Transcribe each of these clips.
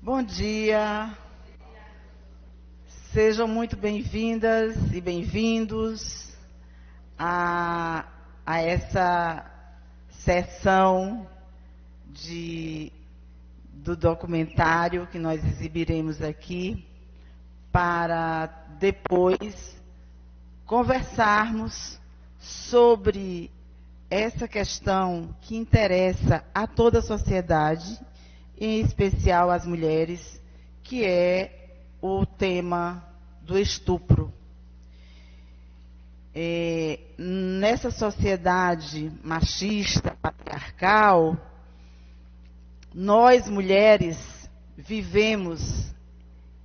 Bom dia, sejam muito bem-vindas e bem-vindos a essa sessão do documentário que nós exibiremos aqui para depois conversarmos sobre essa questão que interessa a toda a sociedade, em especial às mulheres, que é o tema do estupro. Nessa sociedade machista, patriarcal, nós mulheres vivemos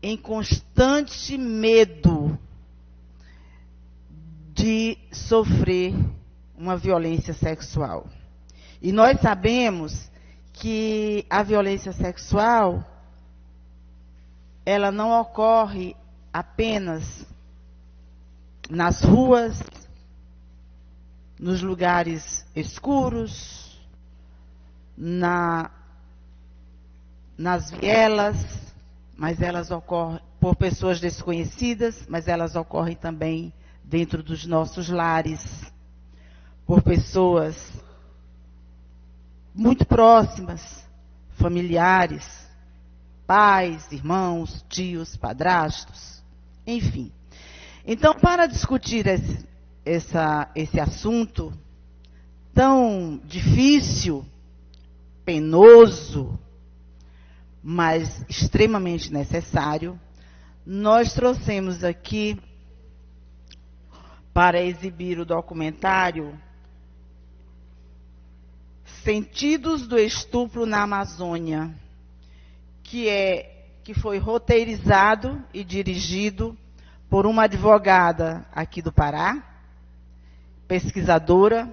em constante medo de sofrer uma violência sexual. E nós sabemos que a violência sexual, ela não ocorre apenas nas ruas, nos lugares escuros, nas vielas, mas elas ocorrem por pessoas desconhecidas, mas elas ocorrem também dentro dos nossos lares, por pessoas muito próximas, familiares, pais, irmãos, tios, padrastos, enfim. Então, para discutir esse assunto tão difícil, penoso, mas extremamente necessário, nós trouxemos aqui para exibir o documentário Sentidos do Estupro na Amazônia, que foi roteirizado e dirigido por uma advogada aqui do Pará, pesquisadora,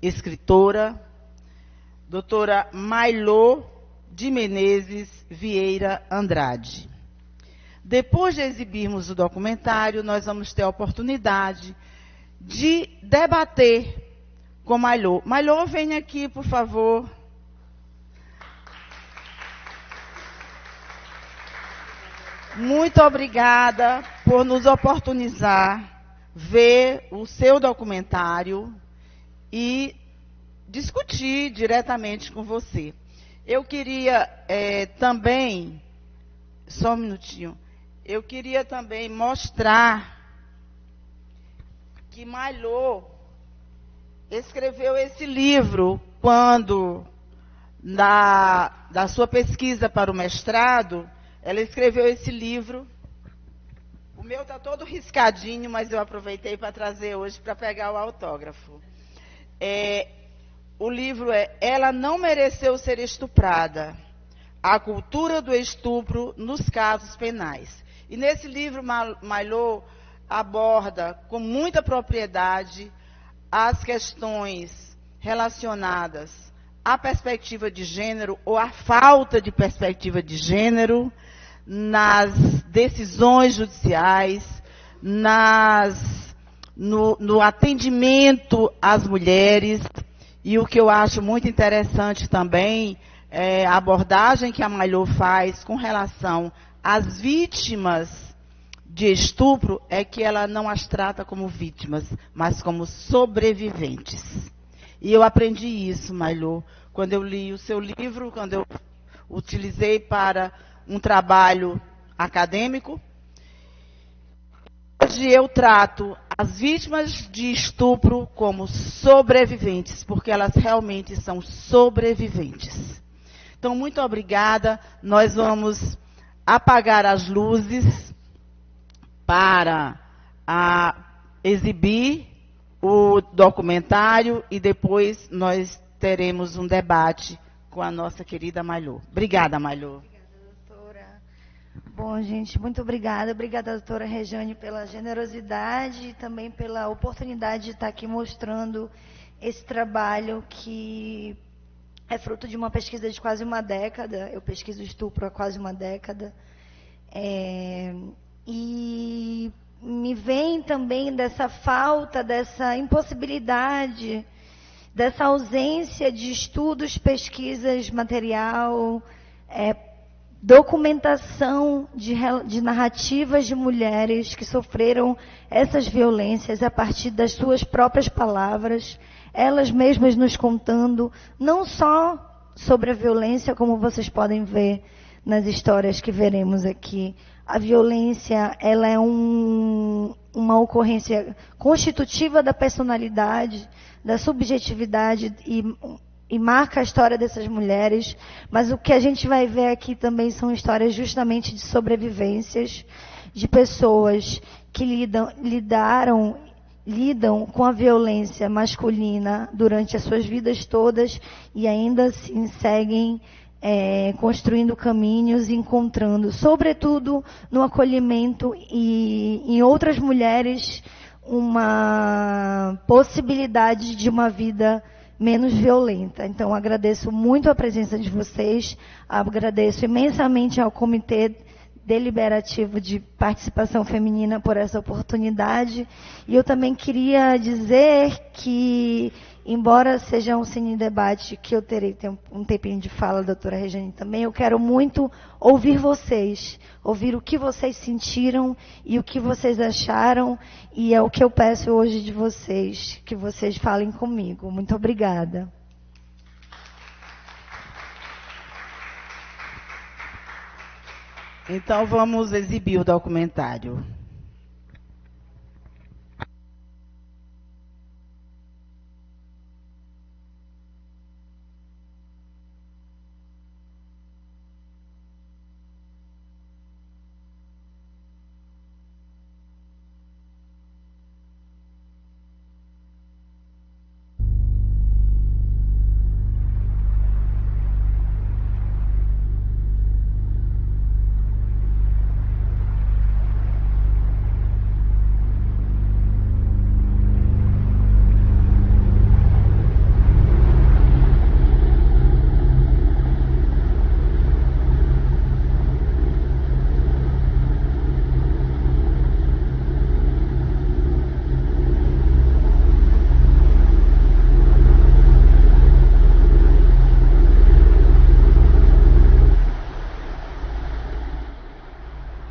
escritora, doutora Mailô de Menezes Vieira Andrade. Depois de exibirmos o documentário, nós vamos ter a oportunidade de debater com Mailô. Mailô, venha aqui, por favor. Muito obrigada por nos oportunizar ver o seu documentário e discutir diretamente com você. Eu queria também, só um minutinho, eu queria também mostrar que Mailô escreveu esse livro quando, da sua pesquisa para o mestrado, ela escreveu esse livro. O meu está todo riscadinho, mas eu aproveitei para trazer hoje para pegar o autógrafo. O livro é Ela Não Mereceu Ser Estuprada, a cultura do estupro nos casos penais. E nesse livro, Mailô aborda com muita propriedade as questões relacionadas à perspectiva de gênero ou à falta de perspectiva de gênero nas decisões judiciais, no atendimento às mulheres. E o que eu acho muito interessante também é a abordagem que a Mailô faz com relação às vítimas de estupro, é que ela não as trata como vítimas, mas como sobreviventes. E eu aprendi isso, Mailô, quando eu li o seu livro, quando eu utilizei para um trabalho acadêmico. Hoje eu trato as vítimas de estupro como sobreviventes, porque elas realmente são sobreviventes. Então, muito obrigada. Nós vamos apagar as luzes para exibir o documentário e depois nós teremos um debate com a nossa querida Mailô. Obrigada, Mailô. Obrigada, doutora. Bom, gente, muito obrigada. Obrigada, doutora Rejane, pela generosidade e também pela oportunidade de estar aqui mostrando esse trabalho que é fruto de uma pesquisa de quase uma década. Eu pesquiso estupro há quase uma década. E me vem também dessa falta, dessa impossibilidade, dessa ausência de estudos, pesquisas, material documentação de narrativas de mulheres que sofreram essas violências a partir das suas próprias palavras, elas mesmas nos contando, não só sobre a violência, como vocês podem ver nas histórias que veremos aqui. A violência, ela é uma ocorrência constitutiva da personalidade, da subjetividade e marca a história dessas mulheres, mas o que a gente vai ver aqui também são histórias justamente de sobrevivências, de pessoas que lidam com a violência masculina durante as suas vidas todas e ainda assim seguem construindo caminhos, encontrando, sobretudo no acolhimento e em outras mulheres, uma possibilidade de uma vida menos violenta. Então, agradeço muito a presença de vocês, agradeço imensamente ao Comitê Deliberativo de Participação Feminina por essa oportunidade. E eu também queria dizer que, embora seja um cine debate, que eu terei um tempinho de fala, doutora Regiane, também, eu quero muito ouvir vocês, ouvir o que vocês sentiram e o que vocês acharam, e é o que eu peço hoje de vocês, que vocês falem comigo. Muito obrigada. Então, vamos exibir o documentário.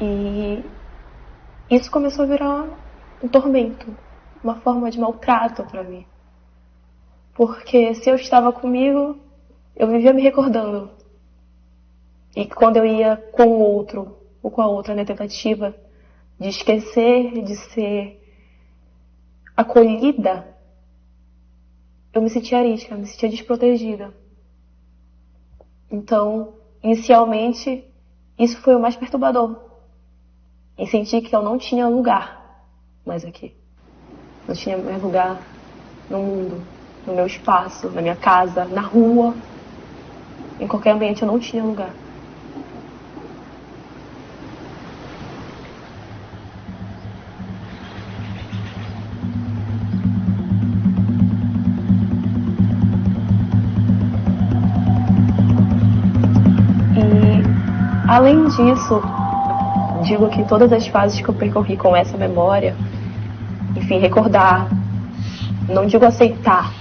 E isso começou a virar um tormento, uma forma de maltrato para mim. Porque se eu estava comigo, eu vivia me recordando. E quando eu ia com o outro, ou com a outra, na tentativa de esquecer, de ser acolhida, eu me sentia arisca, eu me sentia desprotegida. Então, inicialmente, isso foi o mais perturbador. Em sentir que eu não tinha lugar mais aqui. Não tinha mais lugar no mundo, no meu espaço, na minha casa, na rua. Em qualquer ambiente eu não tinha lugar. E, além disso, digo que todas as fases que eu percorri com essa memória, enfim, recordar, não digo aceitar,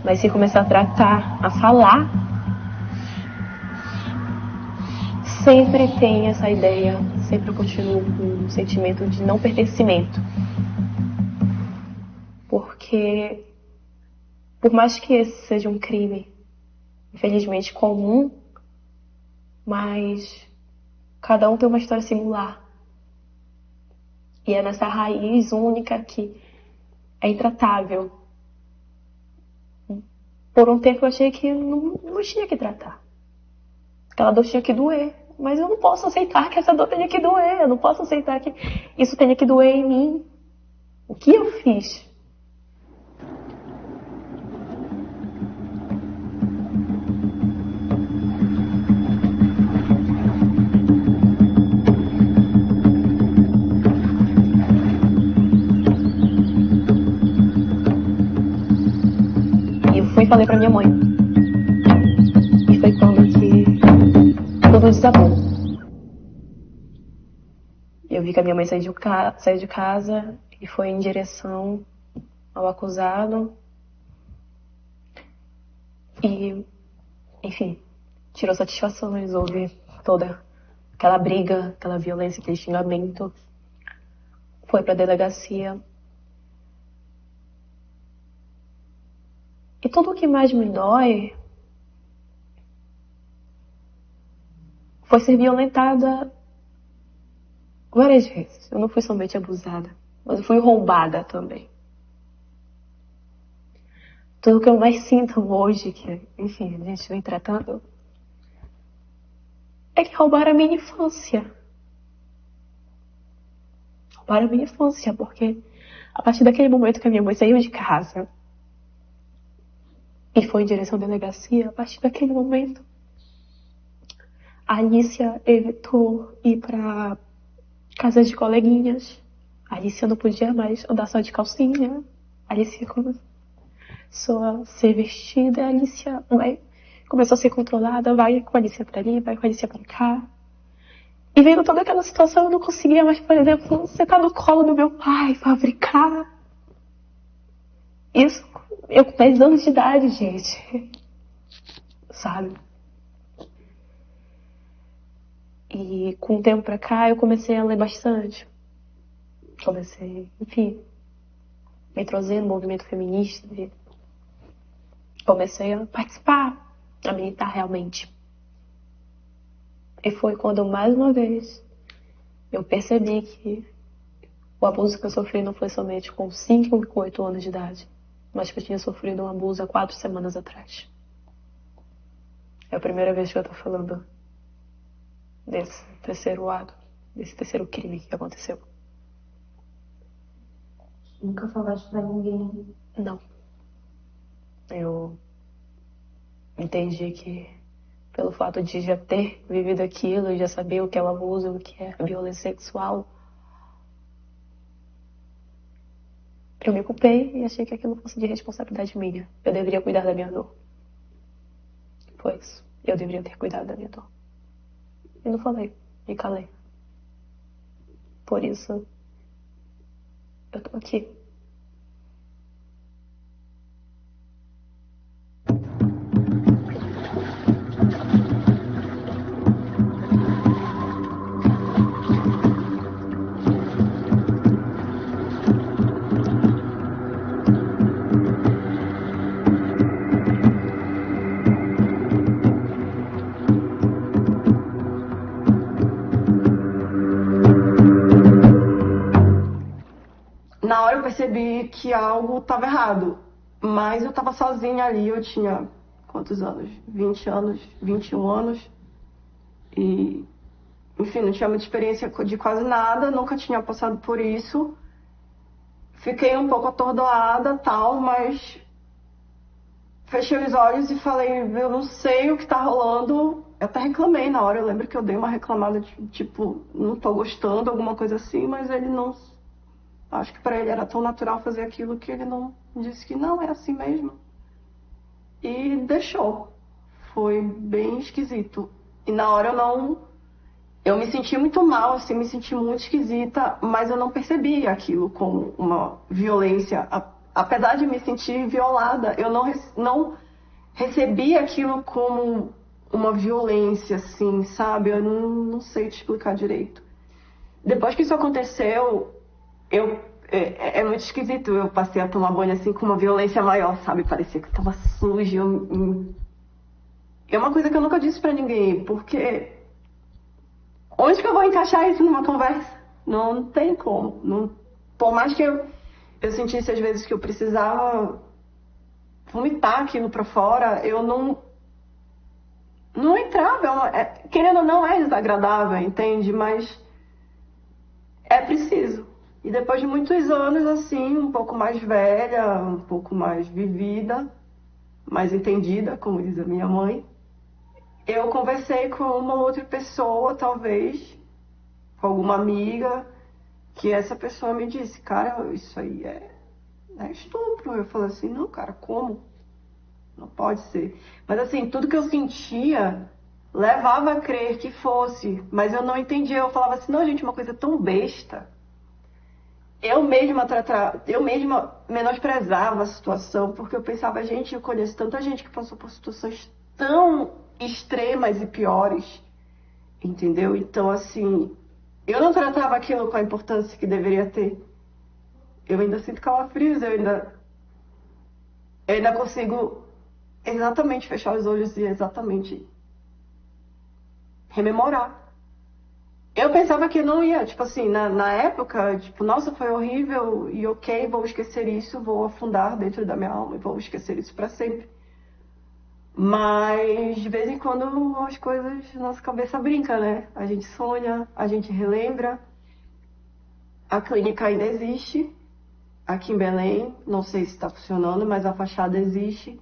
mas se começar a tratar, a falar, sempre tem essa ideia, sempre eu continuo com um sentimento de não pertencimento. Porque, por mais que esse seja um crime, infelizmente, comum, mas cada um tem uma história singular. E é nessa raiz única que é intratável. Por um tempo eu achei que não tinha que tratar. Aquela dor tinha que doer. Mas eu não posso aceitar que essa dor tenha que doer. Eu não posso aceitar que isso tenha que doer em mim. O que eu fiz? E falei pra minha mãe. E foi quando que tudo desabou. Eu vi que a minha mãe saiu de casa e foi em direção ao acusado. E, enfim, tirou satisfação, eles ouvem toda aquela briga, aquela violência, aquele xingamento. Foi pra delegacia. E tudo o que mais me dói foi ser violentada várias vezes. Eu não fui somente abusada, mas eu fui roubada também. Tudo que eu mais sinto hoje, que, enfim, a gente vem tratando, é que roubaram a minha infância. Roubaram a minha infância, porque a partir daquele momento que a minha mãe saiu de casa e foi em direção à delegacia, a partir daquele momento, a Alicia evitou ir pra casa de coleguinhas. A Alicia não podia mais andar só de calcinha. A Alicia começou a ser vestida. A Alicia começou a ser controlada. Vai com a Alicia pra ali, vai com a Alicia pra cá. E vendo toda aquela situação, eu não conseguia mais, por exemplo, sentar no colo do meu pai pra brincar. Isso, eu com 10 anos de idade, gente. Sabe? E com o tempo pra cá, eu comecei a ler bastante. Comecei, enfim, me introduzindo no movimento feminista. E comecei a participar, a militar realmente. E foi quando, mais uma vez, eu percebi que o abuso que eu sofri não foi somente com 5 e com 8 anos de idade, mas que eu tinha sofrido um abuso há 4 semanas atrás. É a primeira vez que eu tô falando desse terceiro ato, desse terceiro crime que aconteceu. Nunca falaste pra ninguém? Não. Eu entendi que, pelo fato de já ter vivido aquilo, já saber o que é o abuso, o que é a violência sexual, eu me culpei e achei que aquilo fosse de responsabilidade minha. Eu deveria cuidar da minha dor. Pois, eu deveria ter cuidado da minha dor. E não falei, me calei. Por isso, eu tô aqui. Na hora eu percebi que algo estava errado, mas eu estava sozinha ali, eu tinha quantos anos? 20 anos, 21 anos, e enfim, não tinha muita experiência de quase nada, nunca tinha passado por isso. Fiquei um pouco atordoada, tal, mas fechei os olhos e falei, eu não sei o que tá rolando. Eu até reclamei na hora, eu lembro que eu dei uma reclamada, tipo, não tô gostando, alguma coisa assim, mas ele não... Acho que para ele era tão natural fazer aquilo que ele não disse que não, é assim mesmo. E deixou. Foi bem esquisito. E na hora eu me senti muito mal, assim, me senti muito esquisita, mas eu não percebi aquilo como uma violência. Apesar de me sentir violada, eu não recebi aquilo como uma violência, assim, sabe? Eu não sei te explicar direito. Depois que isso aconteceu, é muito esquisito. Eu passei a tomar banho assim com uma violência maior, sabe? Parecia que estava sujo. É uma coisa que eu nunca disse pra ninguém, porque onde que eu vou encaixar isso numa conversa? Não tem como. Não... Por mais que eu sentisse às vezes que eu precisava vomitar aquilo pra fora, eu não entrava. Querendo ou não, é desagradável, entende? Mas é preciso. E depois de muitos anos, assim, um pouco mais velha, um pouco mais vivida, mais entendida, como diz a minha mãe, eu conversei com uma outra pessoa, talvez, com alguma amiga, que essa pessoa me disse, cara, isso aí é estupro. Eu falei assim, não, cara, como? Não pode ser. Mas assim, tudo que eu sentia levava a crer que fosse, mas eu não entendia. Eu falava assim, não, gente, uma coisa tão besta. Eu mesma menosprezava a situação, porque eu pensava, gente, eu conheço tanta gente que passou por situações tão extremas e piores, entendeu? Então, assim, eu não tratava aquilo com a importância que deveria ter. Eu ainda sinto calafrios, eu ainda consigo exatamente fechar os olhos e exatamente rememorar. Eu pensava que não ia, tipo assim, na época, tipo, nossa, foi horrível e ok, vou esquecer isso, vou afundar dentro da minha alma e vou esquecer isso pra sempre. Mas, de vez em quando, as coisas, nossa cabeça brinca, né? A gente sonha, a gente relembra. A clínica ainda existe, aqui em Belém, não sei se está funcionando, mas a fachada existe.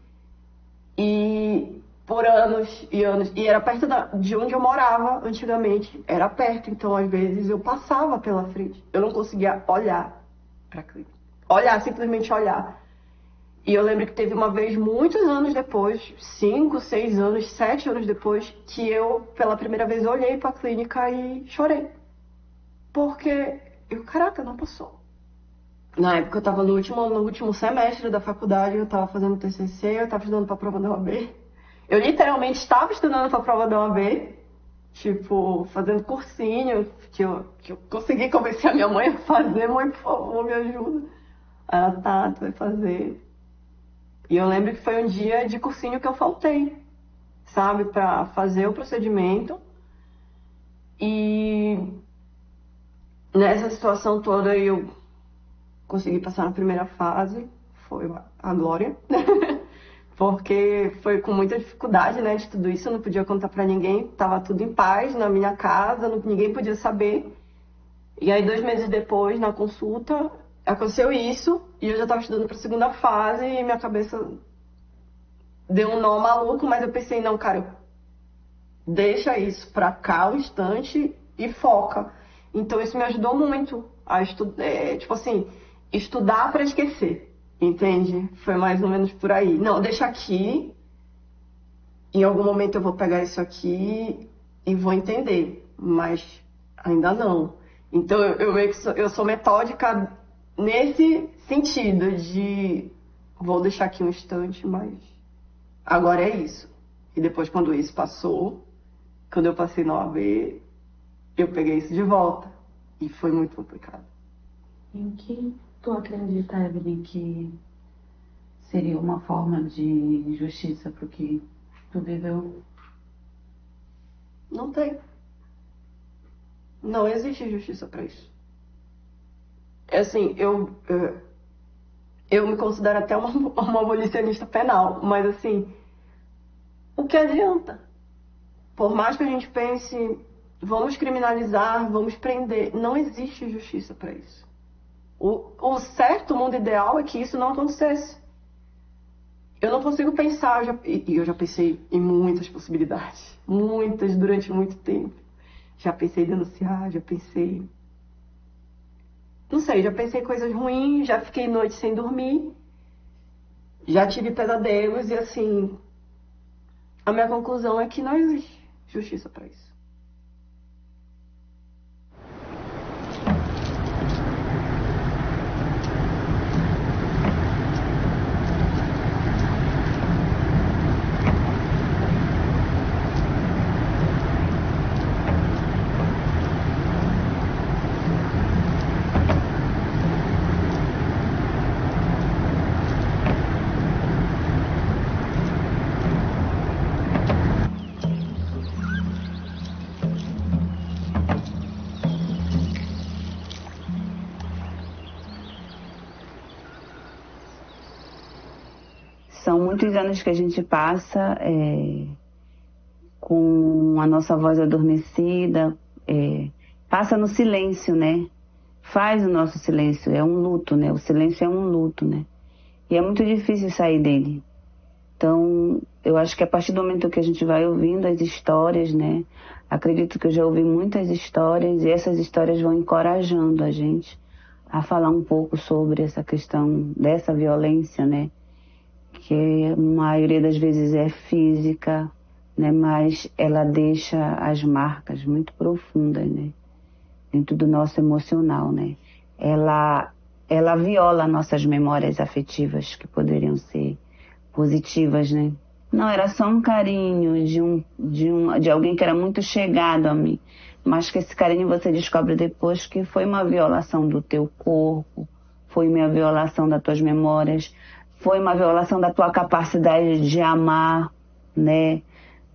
E por anos e anos, e era perto de onde eu morava antigamente, era perto, então às vezes eu passava pela frente. Eu não conseguia olhar para a clínica. Olhar, simplesmente olhar. E eu lembro que teve uma vez, muitos anos depois, 5, 6 anos, 7 anos depois, que eu, pela primeira vez, olhei para a clínica e chorei. Porque caraca, não passou. Na época eu estava no último semestre da faculdade, eu estava fazendo TCC, eu estava estudando para a prova da OAB. Eu literalmente estava estudando para a prova da OAB, tipo, fazendo cursinho, que eu consegui convencer a minha mãe a fazer. Mãe, por favor, me ajuda. Ela, tá, tu vai fazer. E eu lembro que foi um dia de cursinho que eu faltei, sabe, para fazer o procedimento. E nessa situação toda eu consegui passar na primeira fase, foi a glória, porque foi com muita dificuldade, né, de tudo isso, eu não podia contar pra ninguém, tava tudo em paz na minha casa, ninguém podia saber. E aí 2 meses depois, na consulta, aconteceu isso, e eu já tava estudando pra segunda fase, e minha cabeça deu um nó maluco, mas eu pensei, não, cara, deixa isso pra cá um instante e foca. Então isso me ajudou muito a estudar, tipo assim, estudar para esquecer, entende? Foi mais ou menos por aí. Não, deixa aqui, em algum momento eu vou pegar isso aqui e vou entender, mas ainda não. Então eu meio que eu sou metódica nesse sentido de vou deixar aqui um instante, mas agora é isso. E depois quando isso passou, quando eu passei na OAB, eu peguei isso de volta. E foi muito complicado. Em que tu acredita, Evelyn, que seria uma forma de justiça para o que tu viveu? Não tem. Não existe justiça para isso. É assim, eu me considero até uma abolicionista penal, mas assim, o que adianta? Por mais que a gente pense, vamos criminalizar, vamos prender, não existe justiça para isso. O certo, o mundo ideal é que isso não acontecesse. Eu não consigo pensar, eu já pensei em muitas possibilidades, muitas, durante muito tempo. Já pensei em denunciar, já pensei... Não sei, já pensei em coisas ruins, já fiquei noite sem dormir, já tive pesadelos e assim... A minha conclusão é que não existe justiça para isso. São muitos anos que a gente passa com a nossa voz adormecida, passa no silêncio, né? Faz o nosso silêncio, é um luto, né? O silêncio é um luto, né? E é muito difícil sair dele. Então, eu acho que a partir do momento que a gente vai ouvindo as histórias, né? Acredito que eu já ouvi muitas histórias e essas histórias vão encorajando a gente a falar um pouco sobre essa questão dessa violência, né? Que a maioria das vezes é física, né, mas ela deixa as marcas muito profundas, né, dentro do nosso emocional, né. Ela viola nossas memórias afetivas que poderiam ser positivas, né, Não, era só um carinho de alguém que era muito chegado a mim. Mas que esse carinho você descobre depois que foi uma violação do teu corpo, foi uma violação das tuas memórias, foi uma violação da tua capacidade de amar, né?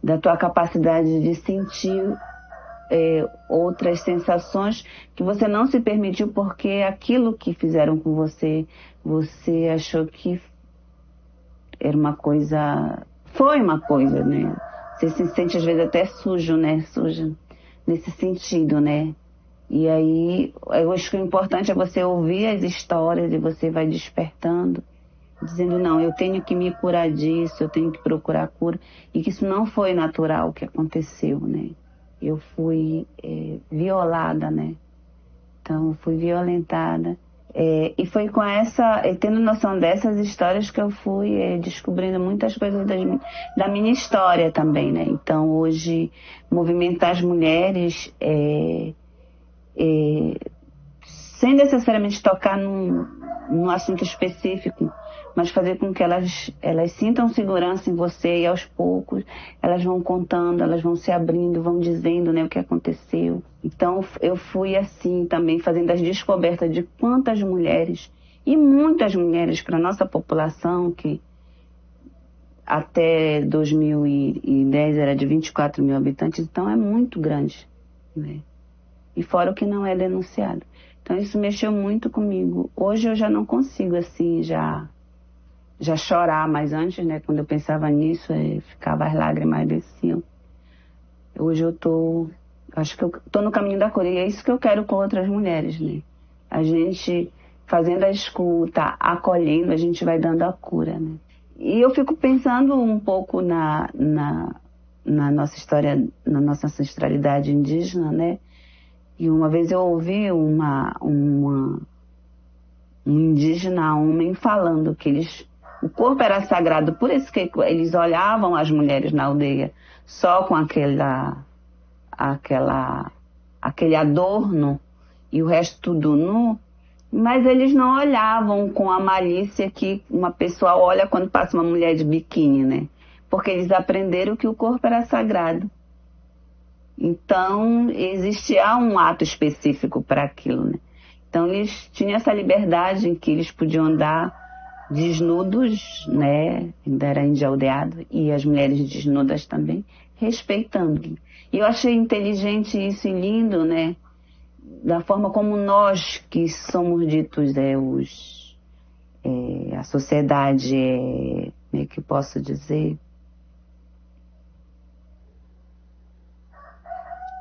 Da tua capacidade de sentir outras sensações que você não se permitiu porque aquilo que fizeram com você, você achou que era uma coisa, foi uma coisa, né? Você se sente às vezes até sujo, né? Suja nesse sentido, né? E aí, eu acho que o importante é você ouvir as histórias e você vai despertando, dizendo, não, eu tenho que me curar disso, eu tenho que procurar cura, e que isso não foi natural o que aconteceu, né? Eu fui violada, né? Então, fui violentada. E foi com tendo noção dessas histórias que eu fui descobrindo muitas coisas da minha história também, né? Então, hoje, movimentar as mulheres, sem necessariamente tocar num assunto específico, mas fazer com que elas sintam segurança em você, e aos poucos elas vão contando, elas vão se abrindo, vão dizendo, né, o que aconteceu. Então eu fui assim também, fazendo as descobertas de quantas mulheres, e muitas mulheres para a nossa população, que até 2010 era de 24 mil habitantes, então é muito grande, né? E fora o que não é denunciado. Então isso mexeu muito comigo. Hoje eu já não consigo assim, já chorar, mas antes, né, quando eu pensava nisso, ficava as lágrimas desciam. Hoje acho que eu tô no caminho da cura, e é isso que eu quero com outras mulheres, né? A gente fazendo a escuta, acolhendo, a gente vai dando a cura, né? E eu fico pensando um pouco na nossa história, na nossa ancestralidade indígena, né? E uma vez eu ouvi um indígena homem falando que o corpo era sagrado, por isso que eles olhavam as mulheres na aldeia só com aquele adorno e o resto tudo nu, mas eles não olhavam com a malícia que uma pessoa olha quando passa uma mulher de biquíni, né? Porque eles aprenderam que o corpo era sagrado. Então, existia um ato específico para aquilo, né? Então, eles tinham essa liberdade em que eles podiam andar desnudos, né? Ainda era índio aldeado, e as mulheres desnudas também, respeitando. E eu achei inteligente isso e lindo, né? Da forma como nós, que somos ditos, a sociedade, como é que eu posso dizer?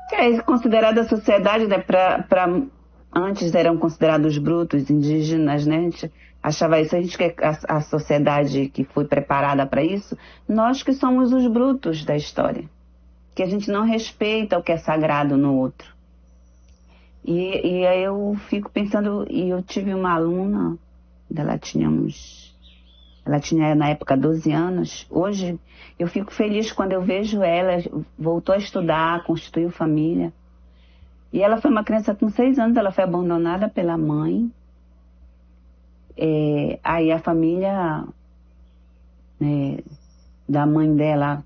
Que é considerada a sociedade, né? Antes eram considerados brutos, indígenas, né? A gente achava isso, a gente quer a sociedade que foi preparada para isso, nós que somos os brutos da história, que a gente não respeita o que é sagrado no outro. E aí eu fico pensando, e eu tive uma aluna, ela tinha na época 12 anos, hoje eu fico feliz quando eu vejo ela, voltou a estudar, constituiu família. E ela foi uma criança com 6 anos, ela foi abandonada pela mãe. Aí a família, né, da mãe dela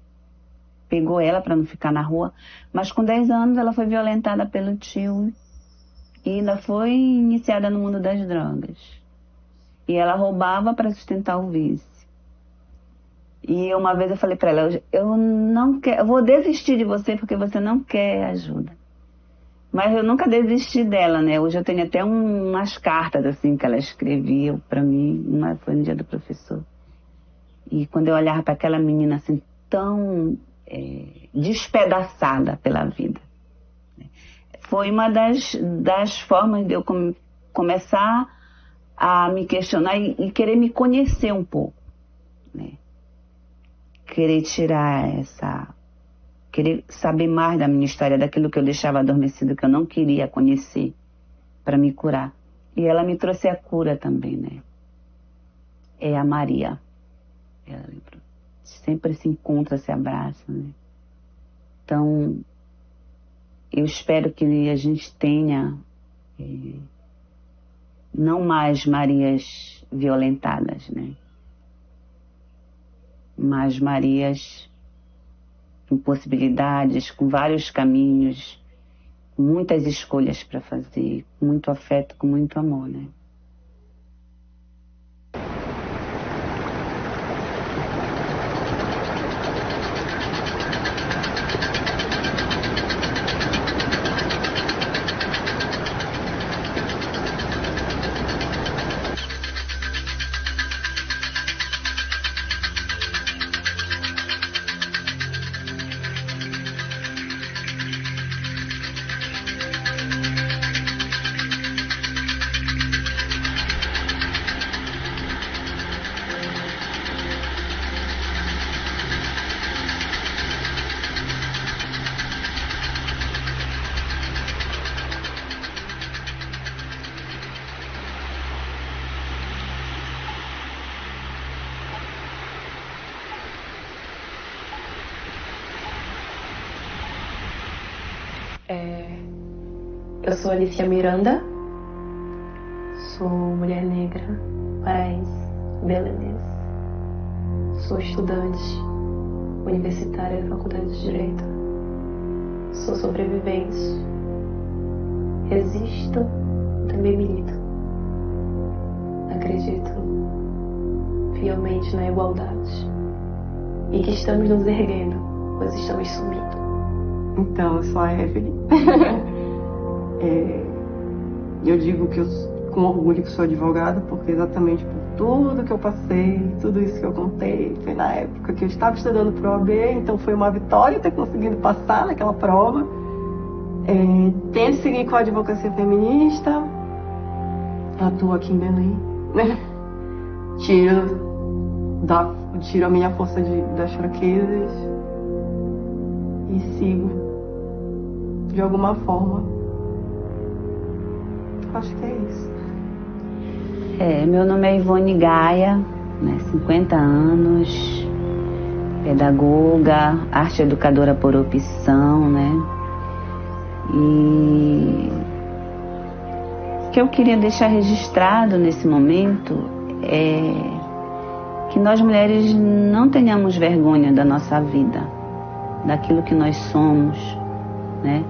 pegou ela para não ficar na rua, mas com 10 anos ela foi violentada pelo tio e ainda foi iniciada no mundo das drogas. E ela roubava para sustentar o vício. E uma vez eu falei para ela, eu vou desistir de você porque você não quer ajuda. Mas eu nunca desisti dela, né? Hoje eu tenho até umas cartas assim que ela escrevia para mim, uma foi no dia do professor. E quando eu olhava para aquela menina assim tão despedaçada pela vida, foi uma das formas de eu começar a me questionar e querer me conhecer um pouco, né? Querer querer saber mais da minha história, daquilo que eu deixava adormecido, que eu não queria conhecer, para me curar. E ela me trouxe a cura também, né? É a Maria. Ela sempre se encontra, se abraça, né? Então, eu espero que a gente tenha não mais Marias violentadas, né? mas Marias com possibilidades, com vários caminhos, com muitas escolhas para fazer, com muito afeto, com muito amor, né? Eu sou Alicia Miranda, sou mulher negra, paraense, belenense. Sou estudante universitária da Faculdade de Direito. Sou sobrevivente, resisto, também milito. Acredito fielmente na igualdade e que estamos nos erguendo, pois estamos sumindo. Então, eu sou a Evelyn. Eu digo que com orgulho que sou advogada, porque exatamente por tudo que eu passei, tudo isso que eu contei, foi na época que eu estava estudando para o OAB, então foi uma vitória ter conseguido passar naquela prova. Tento seguir com a advocacia feminista, atuo aqui em Belém, né? Tiro a minha força das fraquezas e sigo de alguma forma. Acho que é isso. Meu nome é Ivone Gaia, né, 50 anos, pedagoga, arte educadora por opção, né? E o que eu queria deixar registrado nesse momento é que nós mulheres não tenhamos vergonha da nossa vida, daquilo que nós somos, né?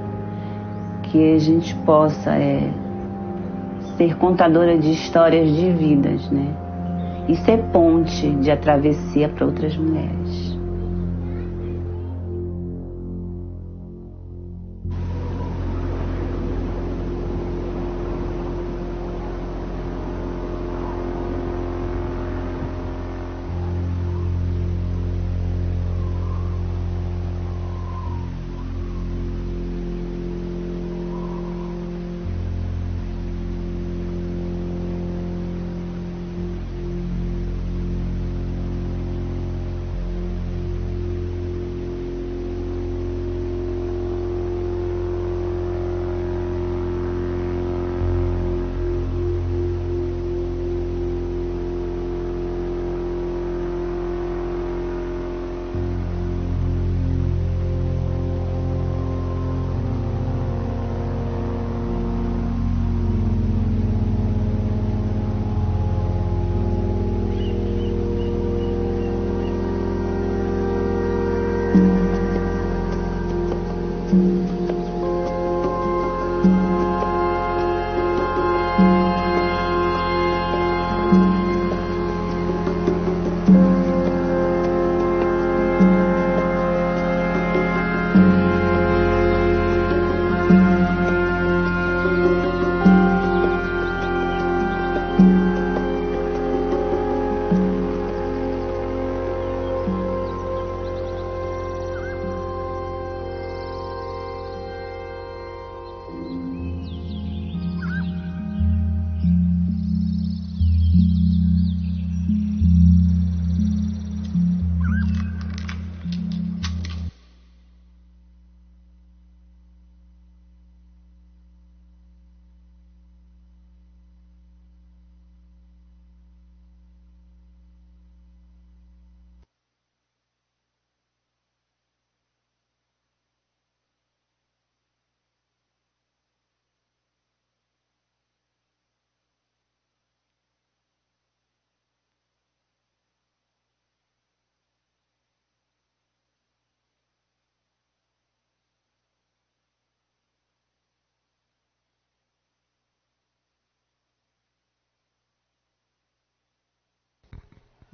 Que a gente possa ser contadora de histórias de vidas, né? E ser ponte de travessia para outras mulheres.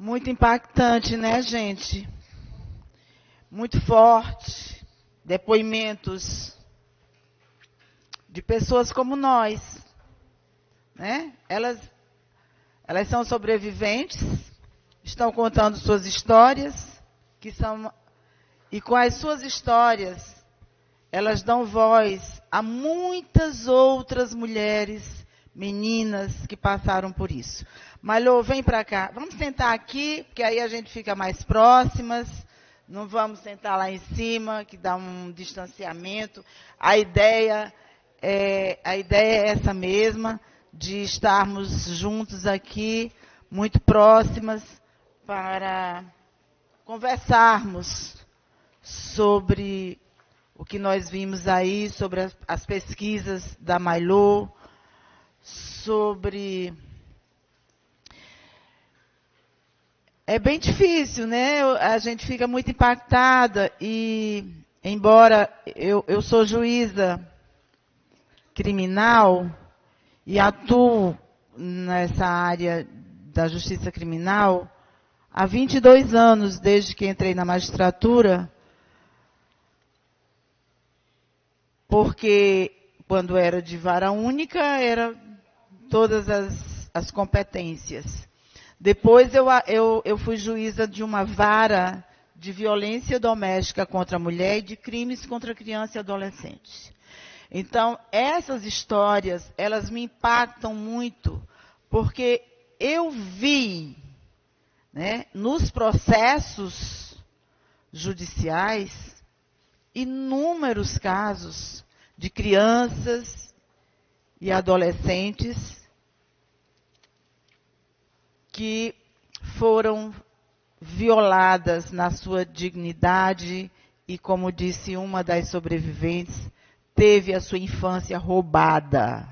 Muito impactante, né, gente? Muito forte. Depoimentos de pessoas como nós, né? Elas são sobreviventes, estão contando suas histórias, e com as suas histórias, elas dão voz a muitas outras mulheres, meninas que passaram por isso. Malô, vem para cá. Vamos sentar aqui, porque aí a gente fica mais próximas. Não vamos sentar lá em cima, que dá um distanciamento. A ideia é essa mesma, de estarmos juntos aqui, muito próximas, para conversarmos sobre o que nós vimos aí, sobre as pesquisas da Mailô, sobre... É bem difícil, né? A gente fica muito impactada e, embora eu sou juíza criminal e atuo nessa área da justiça criminal há 22 anos, desde que entrei na magistratura, porque quando era de vara única, era todas as competências. Depois eu fui juíza de uma vara de violência doméstica contra a mulher e de crimes contra criança e adolescente. Então, essas histórias, elas me impactam muito, porque eu vi, né, nos processos judiciais, inúmeros casos de crianças e adolescentes que foram violadas na sua dignidade e, como disse uma das sobreviventes, teve a sua infância roubada.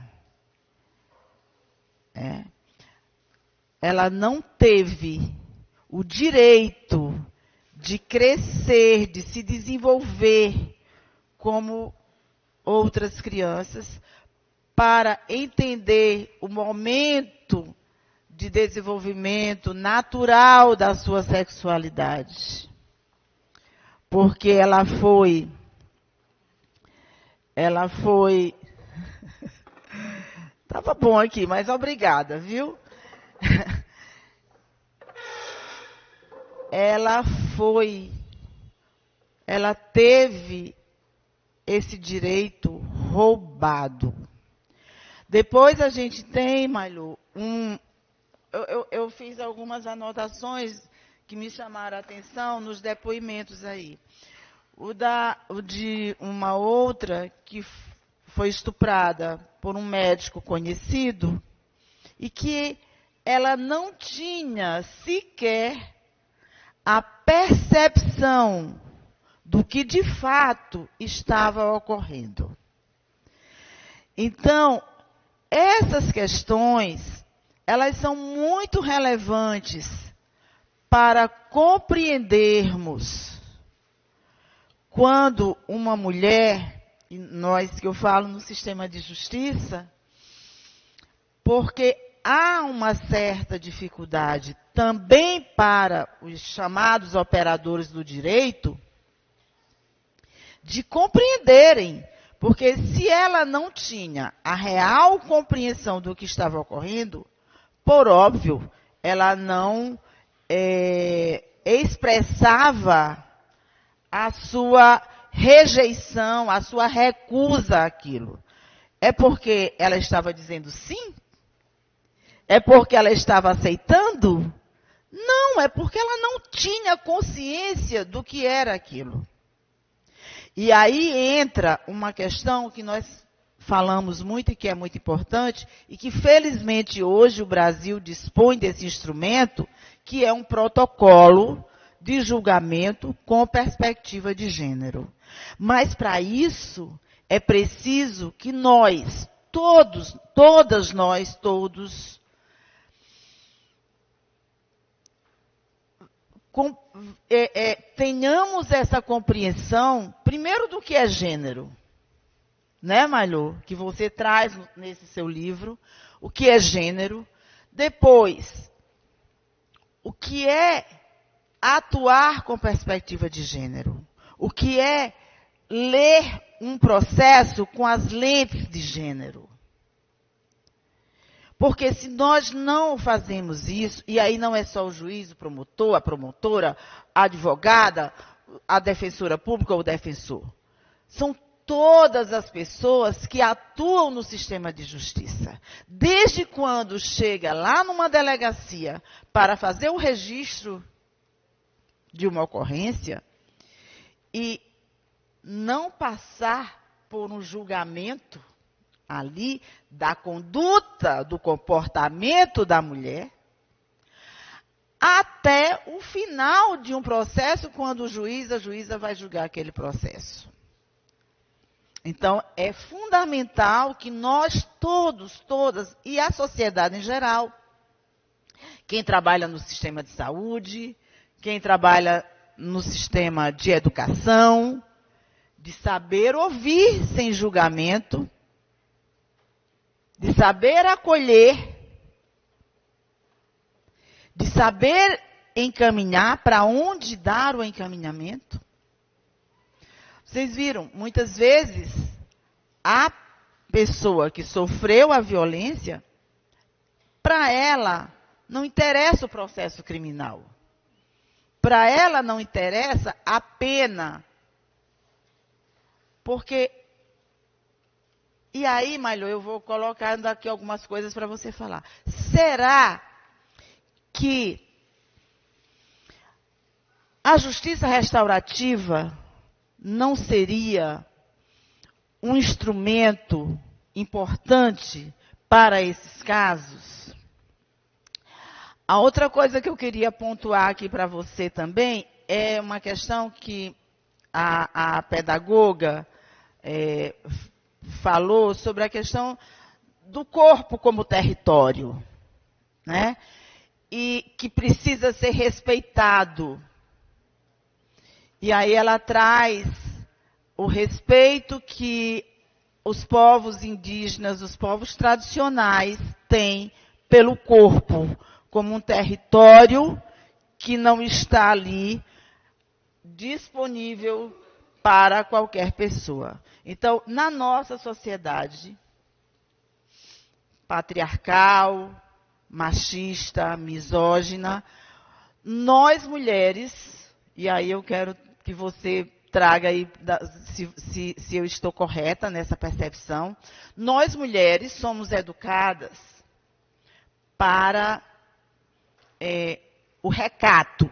Ela não teve o direito de crescer, de se desenvolver como outras crianças, para entender o momento de desenvolvimento natural da sua sexualidade. Porque ela foi Tava bom aqui, mas obrigada, viu? Ela teve esse direito roubado. Depois a gente tem, Mailô, eu fiz algumas anotações que me chamaram a atenção nos depoimentos aí. O de uma outra que foi estuprada por um médico conhecido e que ela não tinha sequer a percepção do que de fato estava ocorrendo. Então, essas questões, elas são muito relevantes para compreendermos quando uma mulher, e nós que eu falo no sistema de justiça, porque há uma certa dificuldade também para os chamados operadores do direito de compreenderem, porque se ela não tinha a real compreensão do que estava ocorrendo, por óbvio, ela não expressava a sua rejeição, a sua recusa àquilo. É porque ela estava dizendo sim? É porque ela estava aceitando? Não, é porque ela não tinha consciência do que era aquilo. E aí entra uma questão que nós falamos muito e que é muito importante, e que felizmente hoje o Brasil dispõe desse instrumento, que é um protocolo de julgamento com perspectiva de gênero. Mas para isso é preciso que nós, todos, tenhamos essa compreensão, primeiro, do que é gênero. Né, Mailô? Que você traz nesse seu livro, o que é gênero. Depois, o que é atuar com perspectiva de gênero, o que é ler um processo com as lentes de gênero. Porque se nós não fazemos isso, e aí não é só o juiz, o promotor, a promotora, a advogada, a defensora pública ou o defensor. São todas as pessoas que atuam no sistema de justiça. Desde quando chega lá numa delegacia para fazer o registro de uma ocorrência e não passar por um julgamento ali da conduta, do comportamento da mulher, até o final de um processo, quando o juiz, a juíza vai julgar aquele processo. Então, é fundamental que nós todos, todas, e a sociedade em geral, quem trabalha no sistema de saúde, quem trabalha no sistema de educação, de saber ouvir sem julgamento, de saber acolher, de saber encaminhar, para onde dar o encaminhamento. Vocês viram, muitas vezes, a pessoa que sofreu a violência, para ela não interessa o processo criminal. Para ela não interessa a pena. Porque... E aí, Mailô, eu vou colocar aqui algumas coisas para você falar. Será que a justiça restaurativa não seria um instrumento importante para esses casos? A outra coisa que eu queria pontuar aqui para você também é uma questão que a pedagoga falou sobre a questão do corpo como território, né? E que precisa ser respeitado. E aí ela traz o respeito que os povos indígenas, os povos tradicionais têm pelo corpo, como um território que não está ali disponível para qualquer pessoa. Então, na nossa sociedade patriarcal, machista, misógina, nós mulheres, e aí eu quero que você traga aí, se eu estou correta nessa percepção, nós mulheres somos educadas para o recato.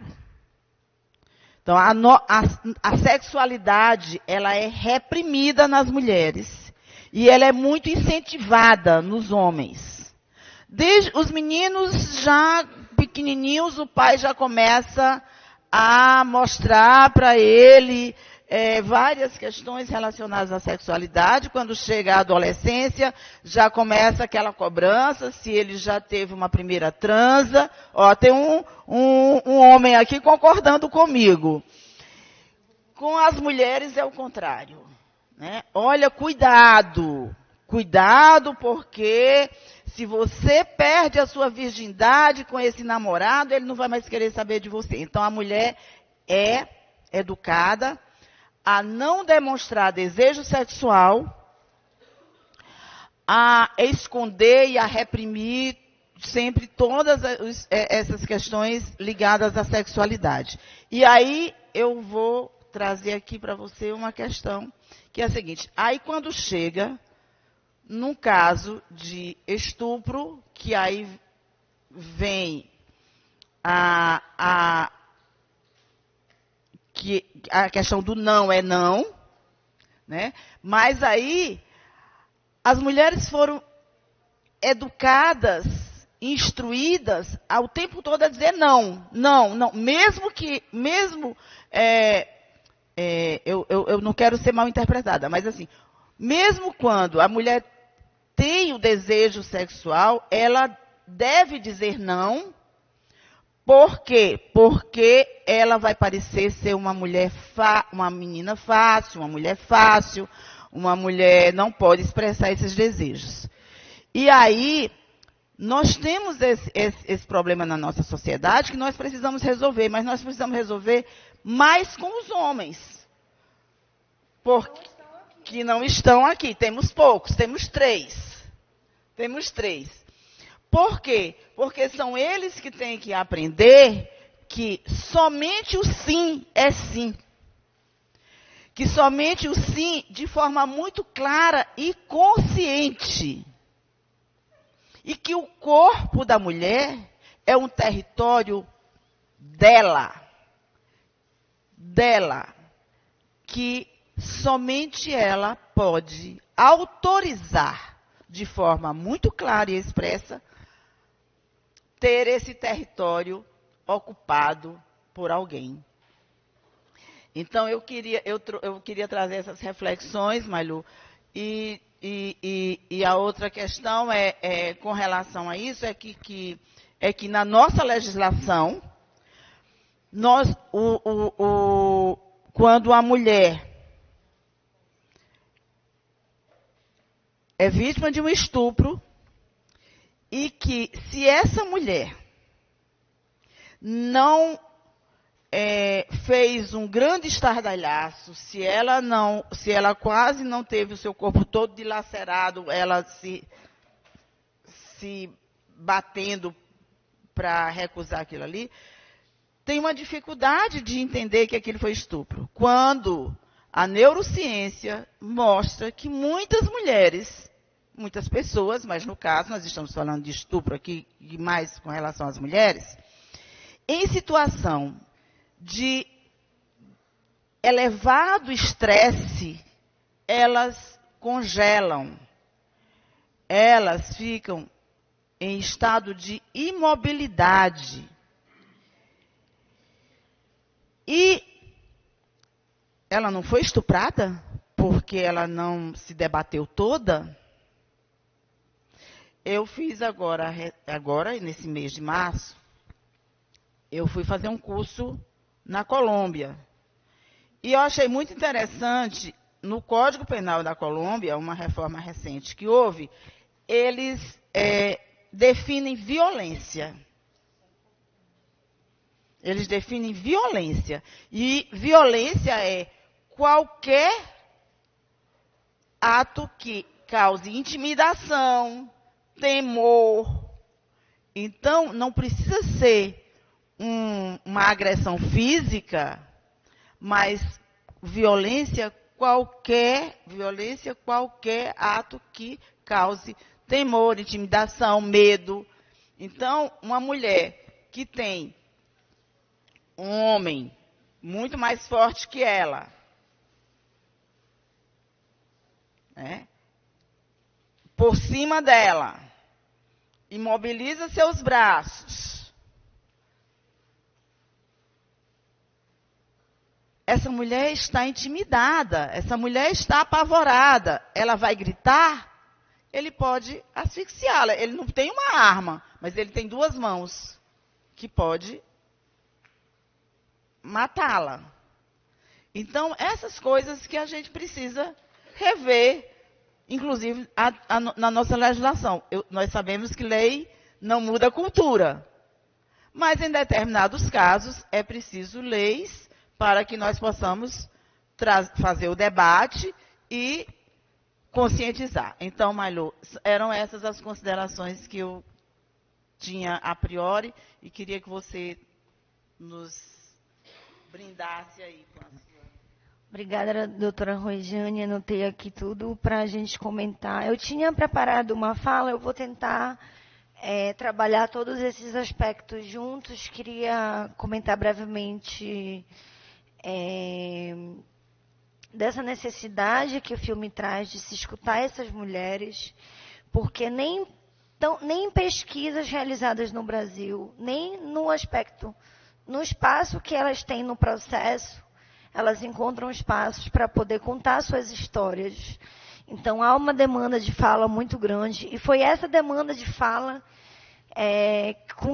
Então, a sexualidade, ela é reprimida nas mulheres e ela é muito incentivada nos homens. Desde os meninos já pequenininhos, o pai já começa a mostrar para ele várias questões relacionadas à sexualidade. Quando chega a adolescência, já começa aquela cobrança, se ele já teve uma primeira transa. Ó, tem um homem aqui concordando comigo. Com as mulheres é o contrário, né? Olha, cuidado, porque se você perde a sua virgindade com esse namorado, ele não vai mais querer saber de você. Então, a mulher é educada a não demonstrar desejo sexual, a esconder e a reprimir sempre todas essas questões ligadas à sexualidade. E aí eu vou trazer aqui para você uma questão que é a seguinte: aí quando chega num caso de estupro, que aí vem a questão do não é não, né? Mas aí as mulheres foram educadas, instruídas ao tempo todo a dizer não, mesmo eu não quero ser mal interpretada, mas assim, mesmo quando a mulher tem o desejo sexual, ela deve dizer não. Por quê? Porque ela vai parecer ser uma mulher, uma menina fácil, uma mulher fácil, uma mulher não pode expressar esses desejos. E aí Nós temos esse problema na nossa sociedade que nós precisamos resolver, mas nós precisamos resolver mais com os homens. Que não estão aqui. Temos poucos, temos 3. Temos 3. Por quê? Porque são eles que têm que aprender que somente o sim é sim. Que somente o sim de forma muito clara e consciente. E que o corpo da mulher é um território dela. Que somente ela pode autorizar de forma muito clara e expressa ter esse território ocupado por alguém. Então, eu queria trazer essas reflexões, Mailu, e a outra questão com relação a isso é que na nossa legislação, quando a mulher é vítima de um estupro, e que se essa mulher não fez um grande estardalhaço, se ela quase não teve o seu corpo todo dilacerado, ela se batendo para recusar aquilo ali, tem uma dificuldade de entender que aquilo foi estupro. Quando a neurociência mostra que muitas mulheres, muitas pessoas, mas no caso nós estamos falando de estupro aqui, e mais com relação às mulheres, em situação de elevado estresse, elas congelam, elas ficam em estado de imobilidade. E ela não foi estuprada porque ela não se debateu toda? Eu fiz agora, nesse mês de março, eu fui fazer um curso na Colômbia. E eu achei muito interessante, no Código Penal da Colômbia, uma reforma recente que houve, eles definem violência. Eles definem violência. E violência é qualquer ato que cause intimidação, temor. Então, não precisa ser uma agressão física, mas violência qualquer ato que cause temor, intimidação, medo. Então, uma mulher que tem um homem muito mais forte que ela, por cima dela, imobiliza seus braços. Essa mulher está intimidada, essa mulher está apavorada. Ela vai gritar, ele pode asfixiá-la. Ele não tem uma arma, mas ele tem 2 mãos que pode matá-la. Então, essas coisas que a gente precisa rever, inclusive na nossa legislação. Nós sabemos que lei não muda a cultura, mas em determinados casos é preciso leis para que nós possamos fazer o debate e conscientizar. Então, Mailu, eram essas as considerações que eu tinha a priori e queria que você nos brindasse aí com a sua. Obrigada, doutora Rojane. Anotei aqui tudo para a gente comentar. Eu tinha preparado uma fala, eu vou tentar trabalhar todos esses aspectos juntos. Queria comentar brevemente dessa necessidade que o filme traz de se escutar essas mulheres, porque nem em pesquisas realizadas no Brasil, nem no espaço que elas têm no processo, elas encontram espaços para poder contar suas histórias. Então, há uma demanda de fala muito grande, e foi essa demanda de fala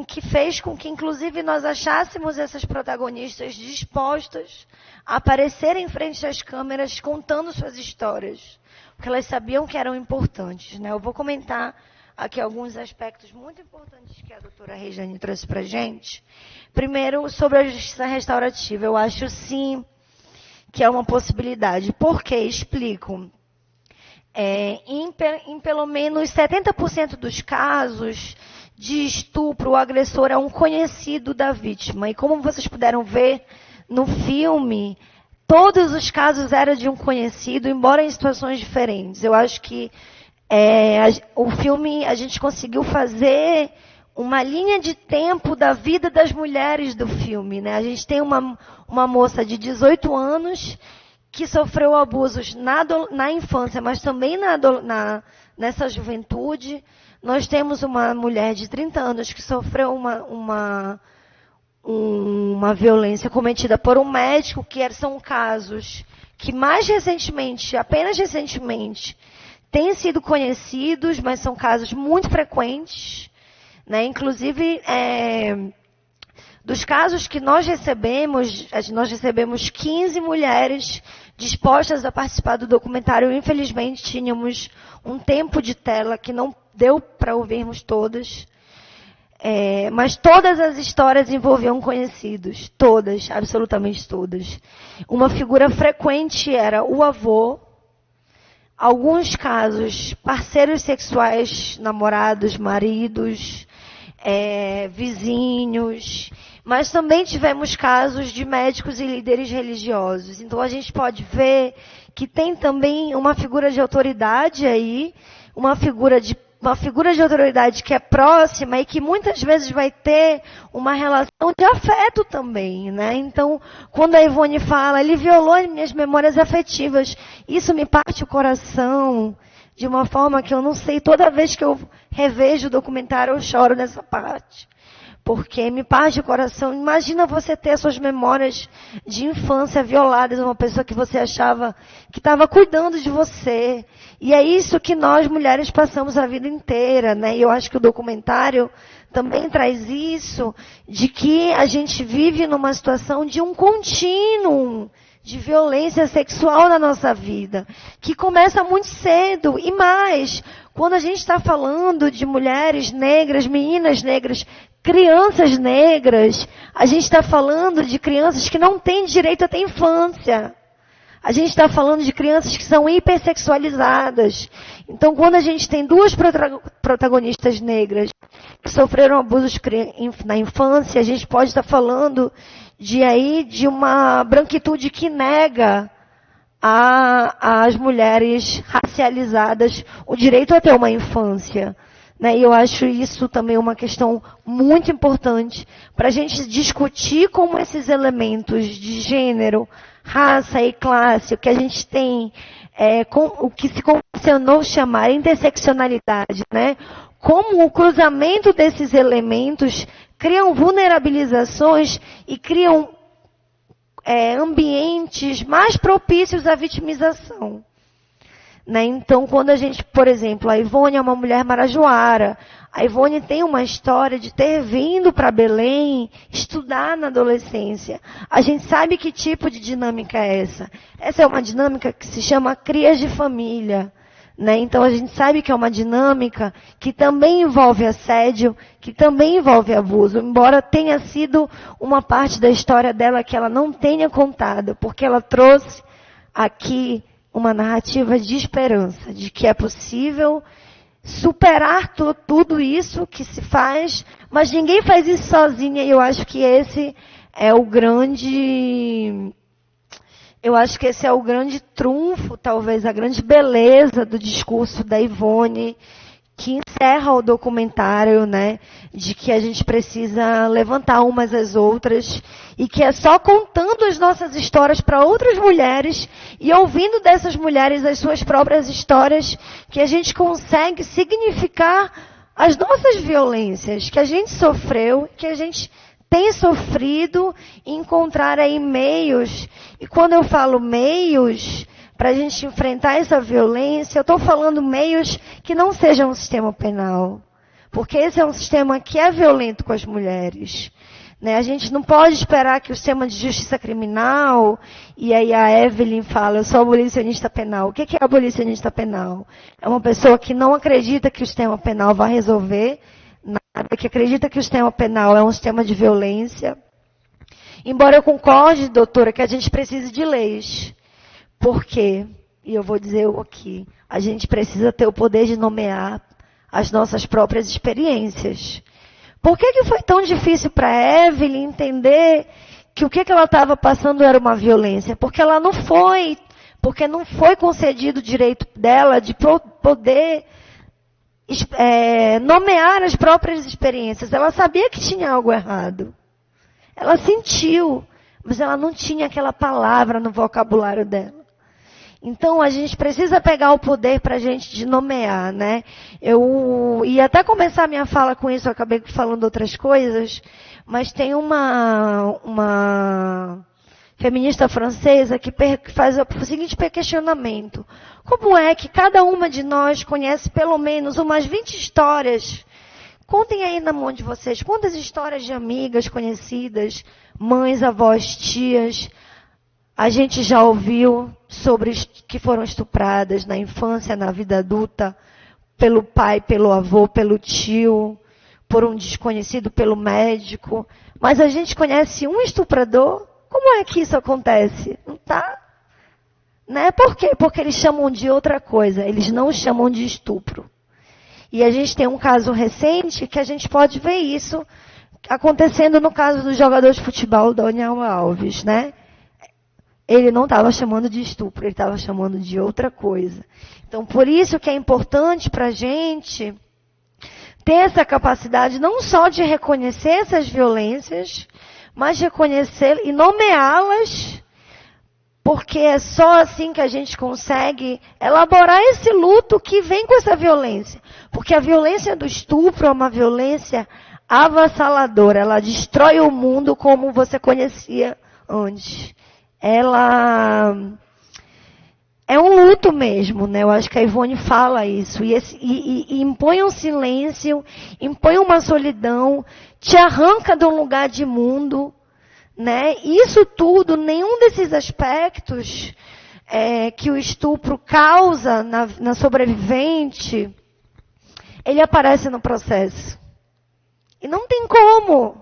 que fez com que, inclusive, nós achássemos essas protagonistas dispostas a aparecer em frente às câmeras contando suas histórias, porque elas sabiam que eram importantes, né? Eu vou comentar aqui alguns aspectos muito importantes que a doutora Rejane trouxe para a gente. Primeiro, sobre a justiça restaurativa. Eu acho, sim, que é uma possibilidade. Por quê? Explico. Em pelo menos 70% dos casos de estupro, o agressor é um conhecido da vítima. E como vocês puderam ver no filme, todos os casos eram de um conhecido, embora em situações diferentes. Eu acho que o filme, a gente conseguiu fazer uma linha de tempo da vida das mulheres do filme, né? A gente tem uma moça de 18 anos que sofreu abusos na infância, mas também nessa juventude. Nós temos uma mulher de 30 anos que sofreu uma violência cometida por um médico, que são casos que mais recentemente, apenas recentemente, têm sido conhecidos, mas são casos muito frequentes, né? Inclusive, dos casos que nós recebemos 15 mulheres dispostas a participar do documentário. Infelizmente, tínhamos um tempo de tela que não deu para ouvirmos todas. Mas todas as histórias envolviam conhecidos. Todas, absolutamente todas. Uma figura frequente era o avô. Alguns casos, parceiros sexuais, namorados, maridos, vizinhos. Mas também tivemos casos de médicos e líderes religiosos. Então a gente pode ver que tem também uma figura de autoridade aí, uma figura de autoridade que é próxima e que muitas vezes vai ter uma relação de afeto também, né? Então, quando a Ivone fala, ele violou as minhas memórias afetivas, isso me parte o coração de uma forma que eu não sei, toda vez que eu revejo o documentário eu choro nessa parte. Porque me parte o coração. Imagina você ter suas memórias de infância violadas, uma pessoa que você achava que estava cuidando de você. E é isso que nós, mulheres, passamos a vida inteira, né? E eu acho que o documentário também traz isso, de que a gente vive numa situação de um contínuo de violência sexual na nossa vida, que começa muito cedo. E mais, quando a gente está falando de mulheres negras, meninas negras, crianças negras, a gente está falando de crianças que não têm direito a ter infância. A gente está falando de crianças que são hipersexualizadas. Então, quando a gente tem duas protagonistas negras que sofreram abusos na infância, a gente pode estar falando de uma branquitude que nega às mulheres racializadas o direito a ter uma infância. E eu acho isso também uma questão muito importante para a gente discutir como esses elementos de gênero, raça e classe, o que a gente tem, o que se convencionou chamar interseccionalidade, né? Como o cruzamento desses elementos criam vulnerabilizações e criam ambientes mais propícios à vitimização. Né? Então, quando a gente, por exemplo, a Ivone é uma mulher marajoara, a Ivone tem uma história de ter vindo para Belém estudar na adolescência. A gente sabe que tipo de dinâmica é essa. Essa é uma dinâmica que se chama crias de família. Né? Então, a gente sabe que é uma dinâmica que também envolve assédio, que também envolve abuso, embora tenha sido uma parte da história dela que ela não tenha contado, porque ela trouxe aqui uma narrativa de esperança, de que é possível superar tudo isso que se faz, mas ninguém faz isso sozinha, e eu acho que esse é o grande trunfo, talvez a grande beleza do discurso da Ivone, que encerra o documentário, né, de que a gente precisa levantar umas às outras e que é só contando as nossas histórias para outras mulheres e ouvindo dessas mulheres as suas próprias histórias que a gente consegue significar as nossas violências que a gente sofreu, que a gente tem sofrido, e encontrar aí meios. E quando eu falo meios para a gente enfrentar essa violência, eu estou falando meios que não sejam um sistema penal. Porque esse é um sistema que é violento com as mulheres. Né? A gente não pode esperar que o sistema de justiça criminal, e aí a Evelyn fala, eu sou abolicionista penal. O que é abolicionista penal? É uma pessoa que não acredita que o sistema penal vai resolver nada, que acredita que o sistema penal é um sistema de violência. Embora eu concorde, doutora, que a gente precise de leis. Por quê? E eu vou dizer aqui, a gente precisa ter o poder de nomear as nossas próprias experiências. Por que foi tão difícil para Evelyn entender que o que ela estava passando era uma violência? Porque não foi concedido o direito dela de poder nomear as próprias experiências. Ela sabia que tinha algo errado. Ela sentiu, mas ela não tinha aquela palavra no vocabulário dela. Então, a gente precisa pegar o poder para a gente de nomear, né? Eu ia até começar a minha fala com isso, eu acabei falando outras coisas, mas tem uma feminista francesa que faz o seguinte questionamento. Como é que cada uma de nós conhece pelo menos umas 20 histórias? Contem aí na mão de vocês, quantas histórias de amigas conhecidas, mães, avós, tias, a gente já ouviu sobre que foram estupradas na infância, na vida adulta, pelo pai, pelo avô, pelo tio, por um desconhecido, pelo médico. Mas a gente conhece um estuprador? Como é que isso acontece? Não tá? Né? Por quê? Porque eles chamam de outra coisa, eles não chamam de estupro. E a gente tem um caso recente que a gente pode ver isso acontecendo no caso do jogador de futebol, Daniel Alves, né? Ele não estava chamando de estupro, ele estava chamando de outra coisa. Então, por isso que é importante para a gente ter essa capacidade não só de reconhecer essas violências, mas de reconhecer e nomeá-las, porque é só assim que a gente consegue elaborar esse luto que vem com essa violência. Porque a violência do estupro é uma violência avassaladora, ela destrói o mundo como você conhecia antes. Ela é um luto mesmo, né? Eu acho que a Ivone fala isso. E impõe um silêncio, impõe uma solidão, te arranca de um lugar de mundo, né? Isso tudo, nenhum desses aspectos que o estupro causa na sobrevivente, ele aparece no processo. E não tem como.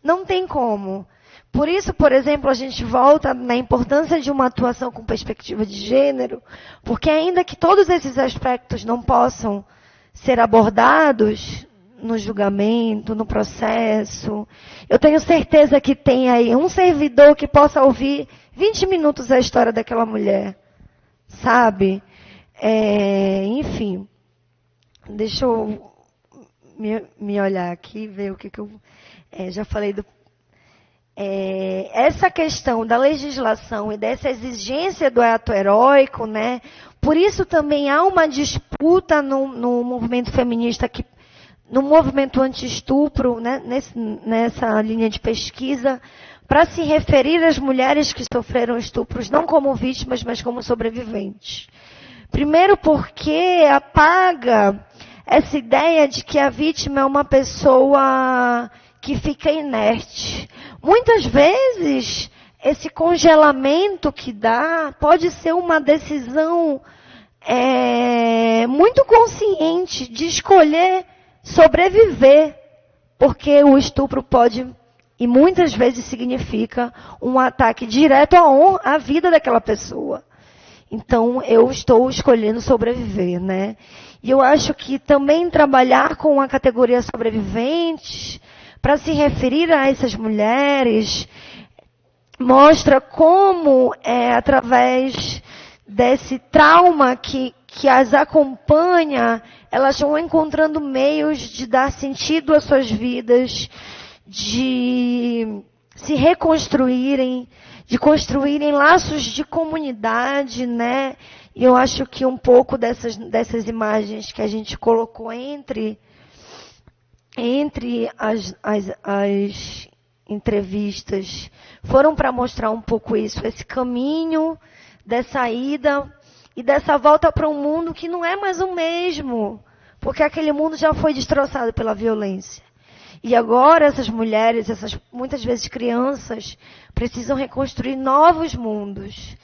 Não tem como. Por isso, por exemplo, a gente volta na importância de uma atuação com perspectiva de gênero, porque ainda que todos esses aspectos não possam ser abordados no julgamento, no processo, eu tenho certeza que tem aí um servidor que possa ouvir 20 minutos a história daquela mulher, sabe? Enfim, deixa eu me olhar aqui, ver o que eu já falei do... essa questão da legislação e dessa exigência do ato heróico, né? Por isso também há uma disputa no movimento feminista, no movimento anti-estupro, né? Nessa linha de pesquisa, para se referir às mulheres que sofreram estupros não como vítimas, mas como sobreviventes. Primeiro porque apaga essa ideia de que a vítima é uma pessoa que fica inerte. Muitas vezes, esse congelamento que dá pode ser uma decisão muito consciente de escolher sobreviver, porque o estupro pode, e muitas vezes significa, um ataque direto à vida daquela pessoa. Então, eu estou escolhendo sobreviver, né? E eu acho que também trabalhar com a categoria sobreviventes, para se referir a essas mulheres, mostra como, através desse trauma que as acompanha, elas vão encontrando meios de dar sentido às suas vidas, de se reconstruírem, de construírem laços de comunidade, né? E eu acho que um pouco dessas imagens que a gente colocou entre as entrevistas foram para mostrar um pouco isso, esse caminho dessa ida e dessa volta para um mundo que não é mais o mesmo, porque aquele mundo já foi destroçado pela violência. E agora essas mulheres, essas muitas vezes crianças, precisam reconstruir novos mundos.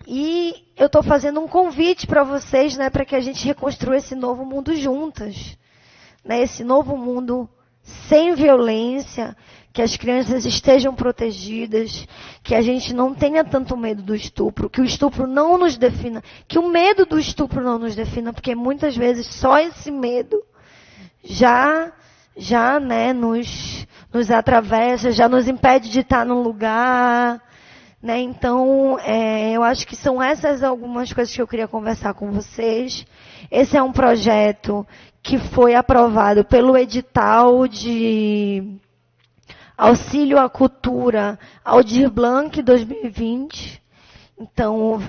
E eu estou fazendo um convite para vocês, né, para que a gente reconstrua esse novo mundo juntas. Né, esse novo mundo sem violência, que as crianças estejam protegidas, que a gente não tenha tanto medo do estupro, que o estupro não nos defina, que o medo do estupro não nos defina, porque muitas vezes só esse medo já né, nos atravessa, já nos impede de estar num lugar. Né? Então, eu acho que são essas algumas coisas que eu queria conversar com vocês. Esse é um projeto que foi aprovado pelo edital de auxílio à cultura Aldir Blanc 2020. Então,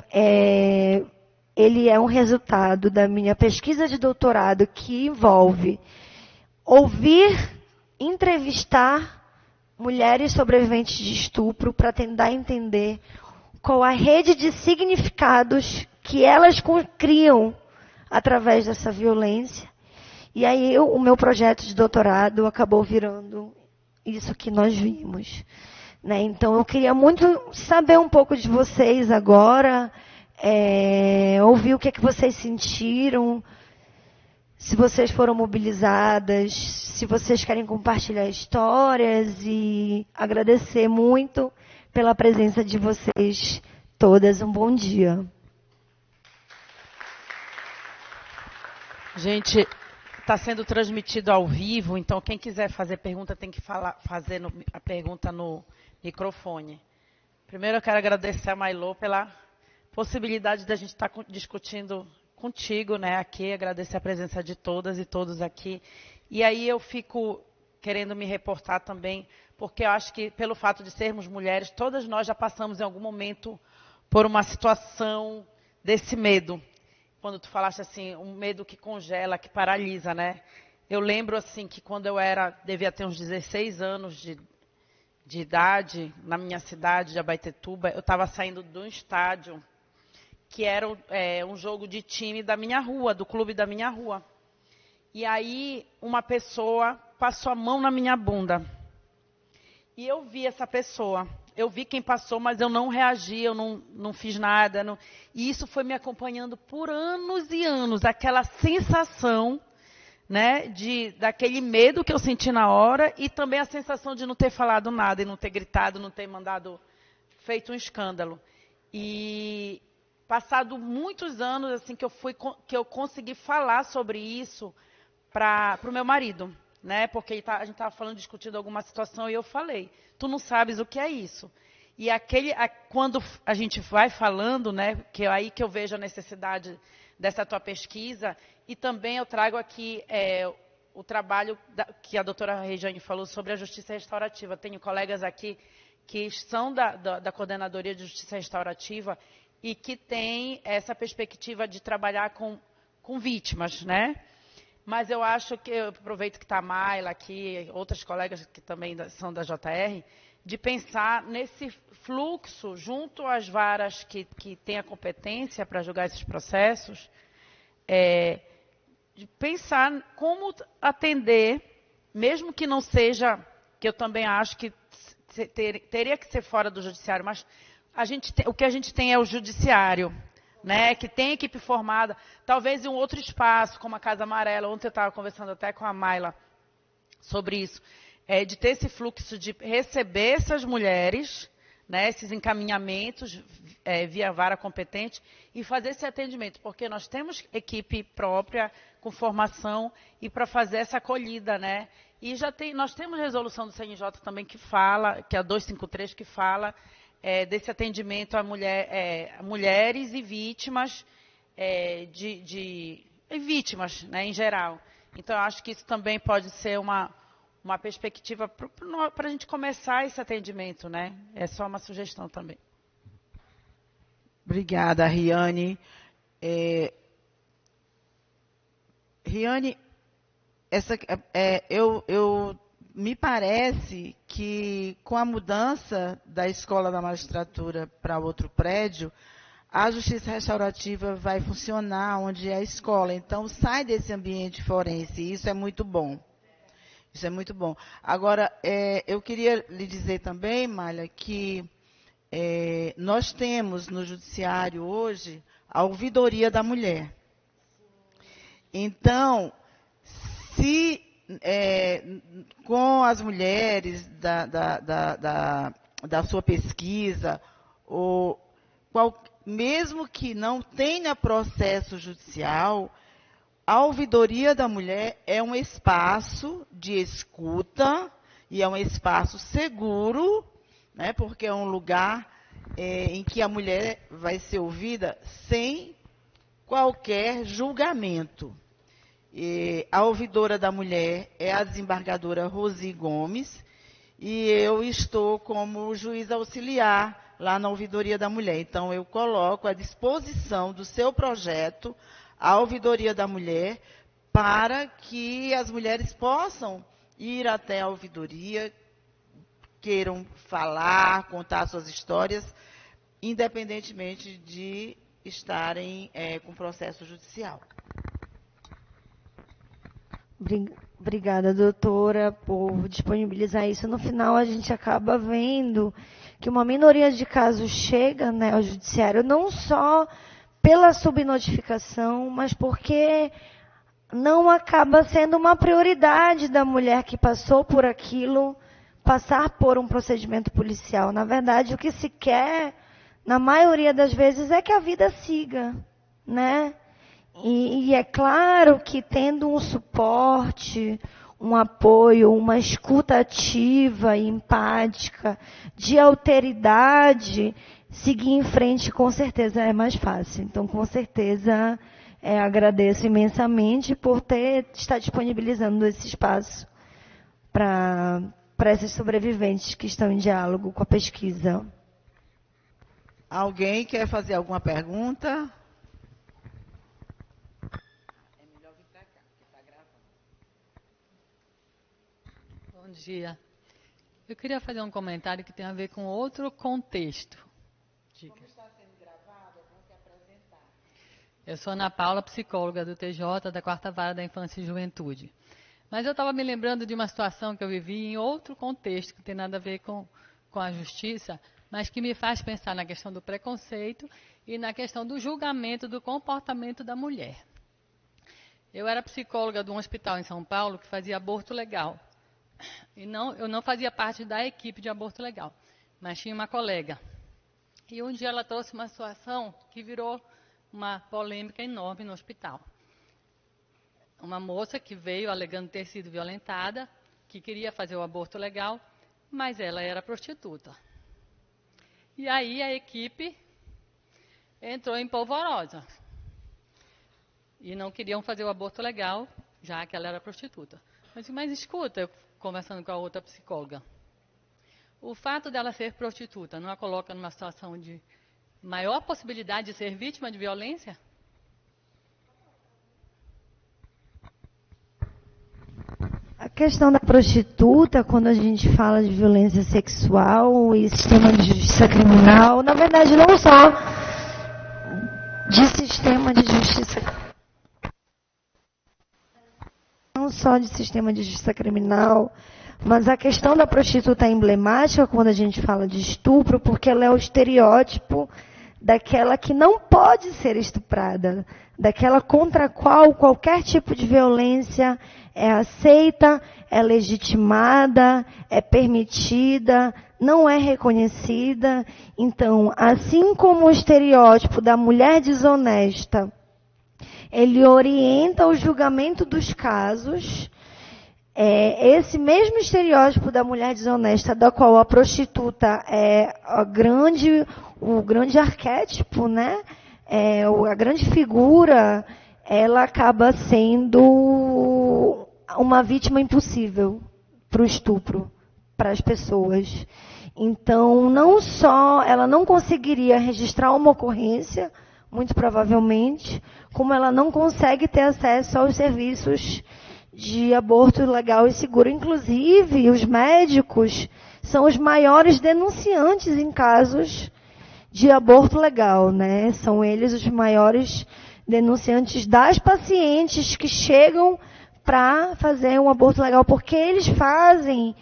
ele é um resultado da minha pesquisa de doutorado que envolve ouvir, entrevistar mulheres sobreviventes de estupro para tentar entender qual a rede de significados que elas criam através dessa violência. E aí o meu projeto de doutorado acabou virando isso que nós vimos. Né? Então eu queria muito saber um pouco de vocês agora, ouvir o que é que vocês sentiram, se vocês foram mobilizadas, se vocês querem compartilhar histórias, e agradecer muito pela presença de vocês todas. Um bom dia. Gente, está sendo transmitido ao vivo, então quem quiser fazer pergunta tem que fazer a pergunta no microfone. Primeiro eu quero agradecer a Mailô pela possibilidade da gente estar discutindo contigo, né, aqui, agradecer a presença de todas e todos aqui. E aí eu fico querendo me reportar também, porque eu acho que pelo fato de sermos mulheres, todas nós já passamos em algum momento por uma situação desse medo. Quando tu falaste assim, um medo que congela, que paralisa, né? Eu lembro assim que quando eu devia ter uns 16 anos de idade, na minha cidade de Abaetetuba, eu estava saindo de um estádio que era um jogo de time da minha rua, do clube da minha rua. E aí uma pessoa passou a mão na minha bunda. E eu vi essa pessoa. Eu vi quem passou, mas eu não reagi, eu não fiz nada. E isso foi me acompanhando por anos e anos. Aquela sensação, né, daquele medo que eu senti na hora e também a sensação de não ter falado nada, e não ter gritado, não ter feito um escândalo. E passado muitos anos assim que eu consegui falar sobre isso para o meu marido, né? Porque a gente estava discutindo alguma situação e eu falei, tu não sabes o que é isso. E quando a gente vai falando, né? Que é aí que eu vejo a necessidade dessa tua pesquisa, e também eu trago aqui o trabalho que a doutora Regiane falou sobre a justiça restaurativa. Tenho colegas aqui que são da Coordenadoria de Justiça Restaurativa e que tem essa perspectiva de trabalhar com vítimas, né? Mas eu acho que, eu aproveito que está a Mayla aqui, outras colegas que também são da JR, de pensar nesse fluxo junto às varas que têm a competência para julgar esses processos, de pensar como atender, mesmo que não seja, que eu também acho que teria que ser fora do judiciário, mas o que a gente tem é o judiciário, né, que tem equipe formada, talvez em um outro espaço, como a Casa Amarela. Ontem eu estava conversando até com a Mayla sobre isso, de ter esse fluxo de receber essas mulheres, né, esses encaminhamentos via vara competente e fazer esse atendimento, porque nós temos equipe própria, com formação, e para fazer essa acolhida, né? E nós temos resolução do CNJ também que fala, que é a 253, que fala desse atendimento a mulheres e vítimas, vítimas, né, em geral. Então, eu acho que isso também pode ser uma perspectiva para a gente começar esse atendimento, né? É só uma sugestão também. Obrigada, Riane. Riane, me parece que com a mudança da Escola da Magistratura para outro prédio, a justiça restaurativa vai funcionar onde é a escola. Então, sai desse ambiente forense, e isso é muito bom. Isso é muito bom. Agora, eu queria lhe dizer também, Malha, que nós temos no Judiciário hoje a ouvidoria da mulher. Então, se com as mulheres da sua pesquisa, mesmo que não tenha processo judicial, a ouvidoria da mulher é um espaço de escuta e é um espaço seguro, né, porque é um lugar em que a mulher vai ser ouvida sem qualquer julgamento. A ouvidora da mulher é a desembargadora Rosi Gomes, e eu estou como juiz auxiliar lá na ouvidoria da mulher. Então, eu coloco à disposição do seu projeto a ouvidoria da mulher para que as mulheres possam ir até a ouvidoria, queiram falar, contar suas histórias, independentemente de estarem com processo judicial. Obrigada, doutora, por disponibilizar isso. No final, a gente acaba vendo que uma minoria de casos chega, né, ao judiciário, não só pela subnotificação, mas porque não acaba sendo uma prioridade da mulher que passou por aquilo, passar por um procedimento policial. Na verdade, o que se quer, na maioria das vezes, é que a vida siga, né? E é claro que tendo um suporte, um apoio, uma escuta ativa e empática, de alteridade, seguir em frente com certeza é mais fácil. Então, com certeza, agradeço imensamente por estar disponibilizando esse espaço para essas sobreviventes que estão em diálogo com a pesquisa. Alguém quer fazer alguma pergunta? Bom dia. Eu queria fazer um comentário que tem a ver com outro contexto. Diga. Como está sendo gravado, vamos se apresentar. Eu sou Ana Paula, psicóloga do TJ, da 4ª Vara da Infância e Juventude. Mas eu estava me lembrando de uma situação que eu vivi em outro contexto, que tem nada a ver com a justiça, mas que me faz pensar na questão do preconceito e na questão do julgamento do comportamento da mulher. Eu era psicóloga de um hospital em São Paulo que fazia aborto legal. E eu não fazia parte da equipe de aborto legal, mas tinha uma colega. E um dia ela trouxe uma situação que virou uma polêmica enorme no hospital. Uma moça que veio alegando ter sido violentada, que queria fazer o aborto legal, mas ela era prostituta. E aí a equipe entrou em polvorosa. E não queriam fazer o aborto legal, já que ela era prostituta. Mas escuta, eu conversando com a outra psicóloga, o fato dela ser prostituta não a coloca numa situação de maior possibilidade de ser vítima de violência? A questão da prostituta, quando a gente fala de violência sexual e sistema de justiça criminal, na verdade não só de sistema de justiça, não só de sistema de justiça criminal, mas a questão da prostituta é emblemática quando a gente fala de estupro, porque ela é o estereótipo daquela que não pode ser estuprada, daquela contra a qual qualquer tipo de violência é aceita, é legitimada, é permitida, não é reconhecida. Então, assim como o estereótipo da mulher desonesta, ele orienta o julgamento dos casos, esse mesmo estereótipo da mulher desonesta, da qual a prostituta é o grande arquétipo, né? A grande figura, ela acaba sendo uma vítima impossível para o estupro, para as pessoas. Então, não só ela não conseguiria registrar uma ocorrência, muito provavelmente, como ela não consegue ter acesso aos serviços de aborto legal e seguro. Inclusive, os médicos são os maiores denunciantes em casos de aborto legal, né? São eles os maiores denunciantes das pacientes que chegam para fazer um aborto legal, porque eles fazem,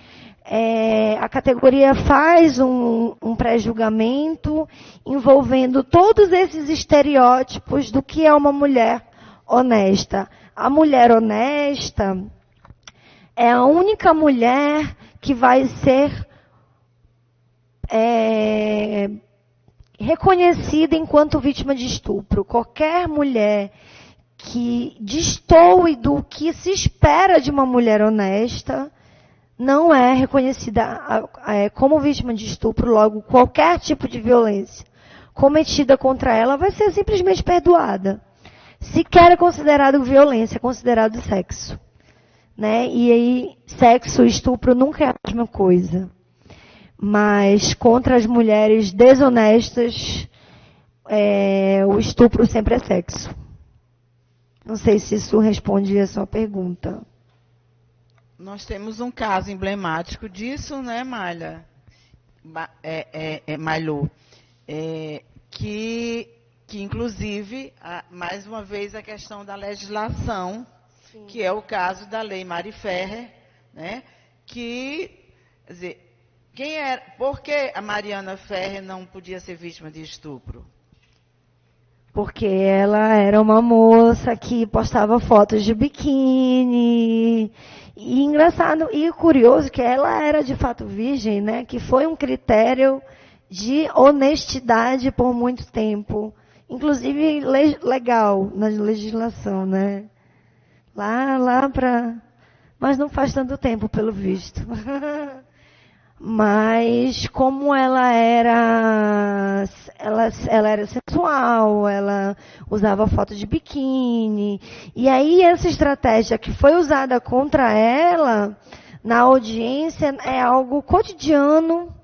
a categoria faz um pré-julgamento envolvendo todos esses estereótipos do que é uma mulher honesta. A mulher honesta é a única mulher que vai ser reconhecida enquanto vítima de estupro. Qualquer mulher que destoe do que se espera de uma mulher honesta não é reconhecida como vítima de estupro. Logo, qualquer tipo de violência cometida contra ela vai ser simplesmente perdoada. Sequer é considerado violência, é considerado sexo. Né? E aí, sexo e estupro nunca é a mesma coisa. Mas contra as mulheres desonestas, o estupro sempre é sexo. Não sei se isso responde a sua pergunta. Nós temos um caso emblemático disso, né, Malha? Mailô? Que inclusive, mais uma vez, a questão da legislação, sim, que é o caso da Lei Mari Ferrer, né? Que, quer dizer, por que a Mariana Ferrer não podia ser vítima de estupro? Porque ela era uma moça que postava fotos de biquíni. E engraçado e curioso que ela era de fato virgem, né? Que foi um critério de honestidade por muito tempo. Inclusive legal na legislação, né? Lá para... Mas não faz tanto tempo, pelo visto. Mas como ela era sensual, ela usava foto de biquíni. E aí essa estratégia que foi usada contra ela na audiência é algo cotidiano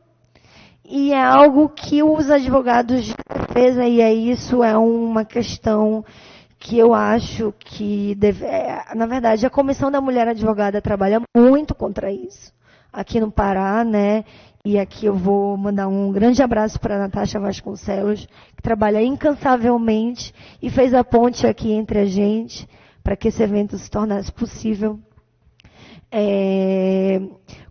e é algo que os advogados de defesa, e aí isso é uma questão que eu acho que na verdade a Comissão da Mulher Advogada trabalha muito contra isso. Aqui no Pará, né? E aqui eu vou mandar um grande abraço para a Natasha Vasconcelos, que trabalha incansavelmente e fez a ponte aqui entre a gente para que esse evento se tornasse possível.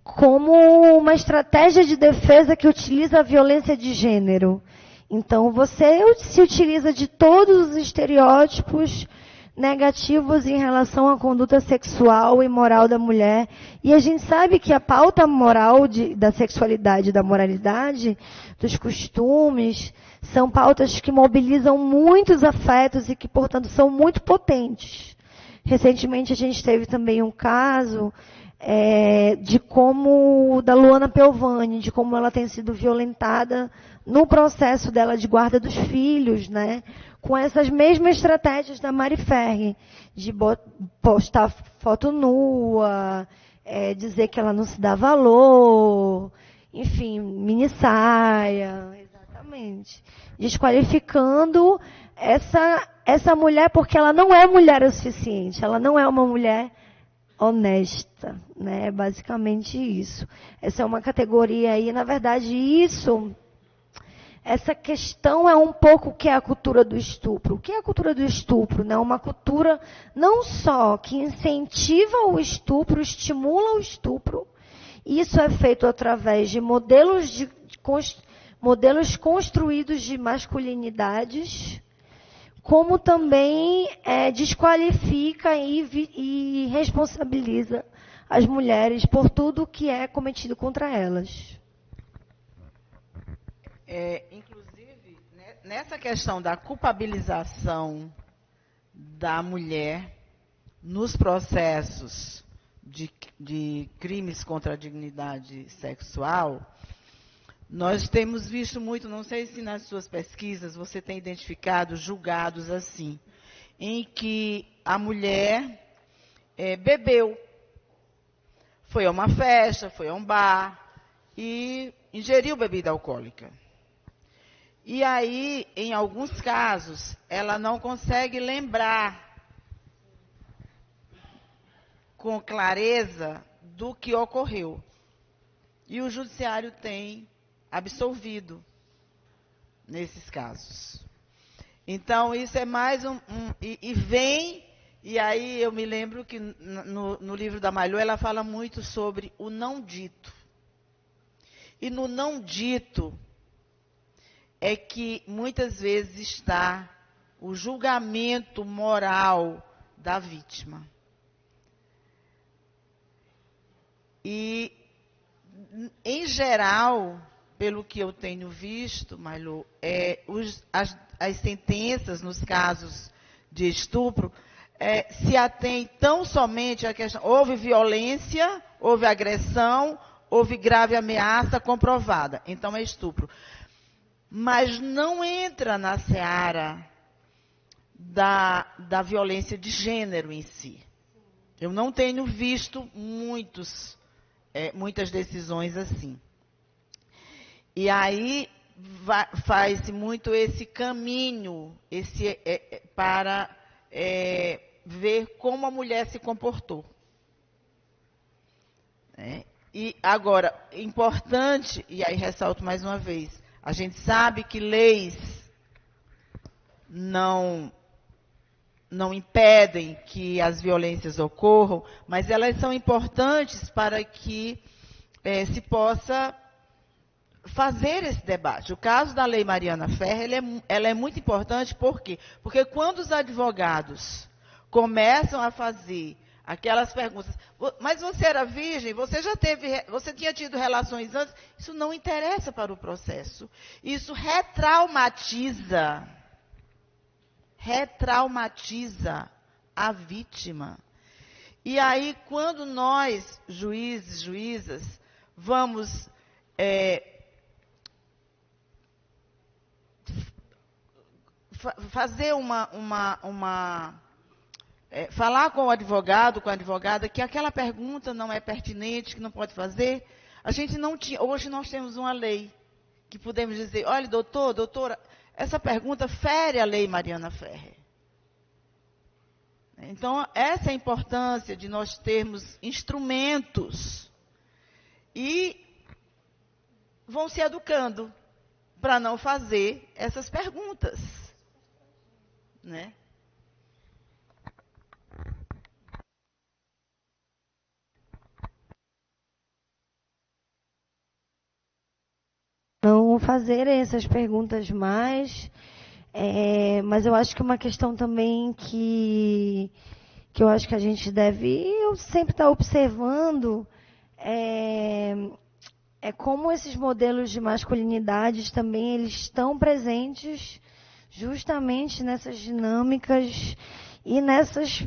Como uma estratégia de defesa que utiliza a violência de gênero. Então, você se utiliza de todos os estereótipos negativos em relação à conduta sexual e moral da mulher. E a gente sabe que a pauta moral da sexualidade e da moralidade, dos costumes, são pautas que mobilizam muitos afetos e que, portanto, são muito potentes. Recentemente, a gente teve também um caso da Luana Piovani, de como ela tem sido violentada no processo dela de guarda dos filhos, né? Com essas mesmas estratégias da Mari Ferrer, de postar foto nua, dizer que ela não se dá valor, enfim, mini saia, exatamente. Desqualificando essa mulher porque ela não é mulher o suficiente, ela não é uma mulher honesta, né? Basicamente isso. Essa é uma categoria aí, na verdade, essa questão é um pouco o que é a cultura do estupro. O que é a cultura do estupro? Né? Uma cultura não só que incentiva o estupro, estimula o estupro. Isso é feito através de modelos construídos de masculinidades, como também desqualifica e responsabiliza as mulheres por tudo que é cometido contra elas. Inclusive, né, nessa questão da culpabilização da mulher nos processos de crimes contra a dignidade sexual, nós temos visto muito, não sei se nas suas pesquisas você tem identificado julgados assim, em que a mulher bebeu, foi a uma festa, foi a um bar e ingeriu bebida alcoólica. E aí, em alguns casos, ela não consegue lembrar com clareza do que ocorreu. E o judiciário tem absolvido nesses casos. Então, isso é mais e vem E aí eu me lembro que no livro da Malhô ela fala muito sobre o não dito. E no não dito é que muitas vezes está o julgamento moral da vítima. E, em geral, pelo que eu tenho visto, Malhô, as sentenças nos casos de estupro se atém tão somente à questão, houve violência, houve agressão, houve grave ameaça comprovada, então é estupro. Mas não entra na seara da violência de gênero em si. Eu não tenho visto muitas decisões assim. E aí faz-se muito esse caminho para ver como a mulher se comportou. E agora, importante, e aí ressalto mais uma vez, a gente sabe que leis não impedem que as violências ocorram, mas elas são importantes para que se possa fazer esse debate. O caso da Lei Mariana Ferrer, ela é muito importante, por quê? Porque quando os advogados começam a fazer aquelas perguntas, mas você era virgem, você tinha tido relações antes, isso não interessa para o processo. Isso retraumatiza a vítima. E aí, quando nós, juízes, juízas, vamos fazer falar com o advogado, com a advogada, que aquela pergunta não é pertinente, que não pode fazer, a gente não tinha. Hoje nós temos uma lei que podemos dizer, olha, doutora, essa pergunta fere a Lei Mariana Ferrer. Então, essa é a importância de nós termos instrumentos e vão se educando para não fazer essas perguntas, né? Não fazer essas perguntas mais, mas eu acho que uma questão também que eu acho que a gente deve sempre estar observando é como esses modelos de masculinidades também eles estão presentes justamente nessas dinâmicas e nessas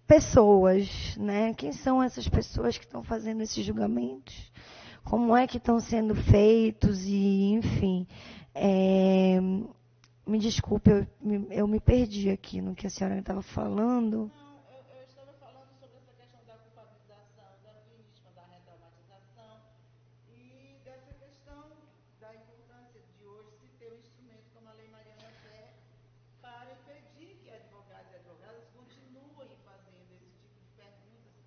pessoas, né? Quem são essas pessoas que estão fazendo esses julgamentos? Como é que estão sendo feitos e, enfim, me desculpe, eu me perdi aqui no que a senhora estava falando. Não, eu estava falando sobre essa questão da culpabilização da vítima, da retraumatização e dessa questão da importância de hoje se ter um instrumento como a Lei Mariana Ferrer para impedir que advogados e advogadas continuem fazendo esse tipo de perguntas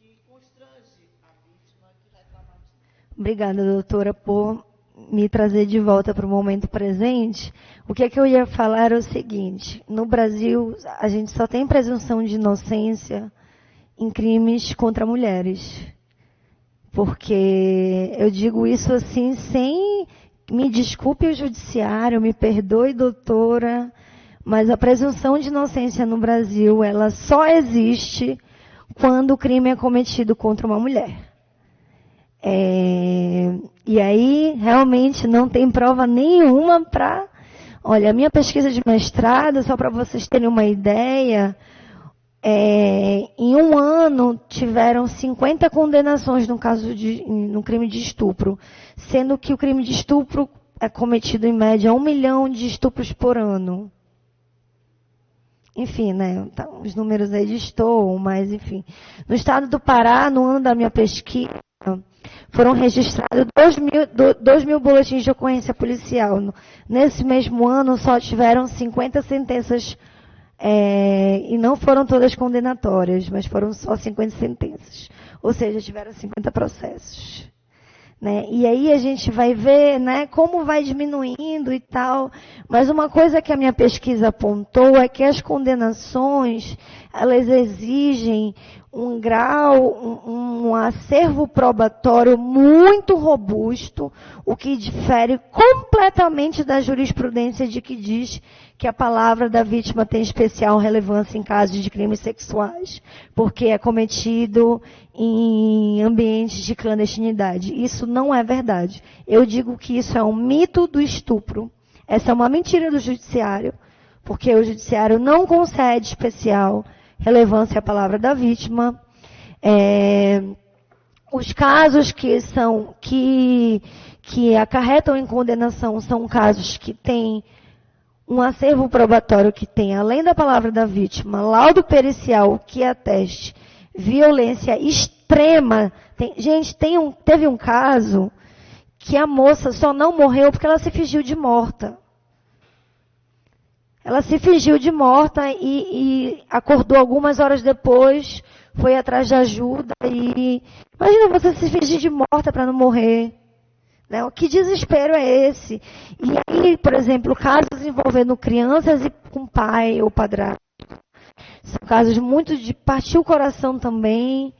que constrange a vítima, que retraumatiza. Obrigada, doutora, por me trazer de volta para o momento presente. O que é que eu ia falar é o seguinte: no Brasil, a gente só tem presunção de inocência em crimes contra mulheres. Porque eu digo isso assim, sem... Me desculpe o judiciário, me perdoe, doutora, mas a presunção de inocência no Brasil, ela só existe quando o crime é cometido contra uma mulher. E aí, realmente, não tem prova nenhuma para... Olha, a minha pesquisa de mestrado, só para vocês terem uma ideia, em um ano tiveram 50 condenações no crime de estupro, sendo que o crime de estupro é cometido em média 1 milhão de estupros por ano. Enfim, né, os números aí destoam, mas enfim. No estado do Pará, no ano da minha pesquisa, foram registrados 2 mil boletins de ocorrência policial. Nesse mesmo ano, só tiveram 50 sentenças, e não foram todas condenatórias, mas foram só 50 sentenças. Ou seja, tiveram 50 processos. né? E aí a gente vai ver, né, como vai diminuindo e tal. Mas uma coisa que a minha pesquisa apontou é que as condenações, elas exigem um grau, um acervo probatório muito robusto, o que difere completamente da jurisprudência de que diz que a palavra da vítima tem especial relevância em casos de crimes sexuais, porque é cometido em ambientes de clandestinidade. Isso não é verdade. Eu digo que isso é um mito do estupro. Essa é uma mentira do judiciário, porque o judiciário não concede especial relevância à palavra da vítima. Os casos que acarretam em condenação são casos que têm um acervo probatório que tem, além da palavra da vítima, laudo pericial que ateste violência extrema. Teve um caso que a moça só não morreu porque ela se fingiu de morta. Ela se fingiu de morta e acordou algumas horas depois, foi atrás de ajuda e... Imagina você se fingir de morta para não morrer. Né? Que desespero é esse? E aí, por exemplo, casos envolvendo crianças e com pai ou padrasto. São casos muito de partir o coração também.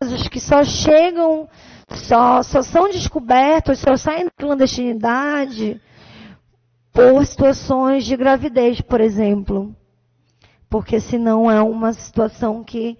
Casos que só chegam, só são descobertos, só saem da clandestinidade por situações de gravidez, por exemplo. Porque senão é uma situação que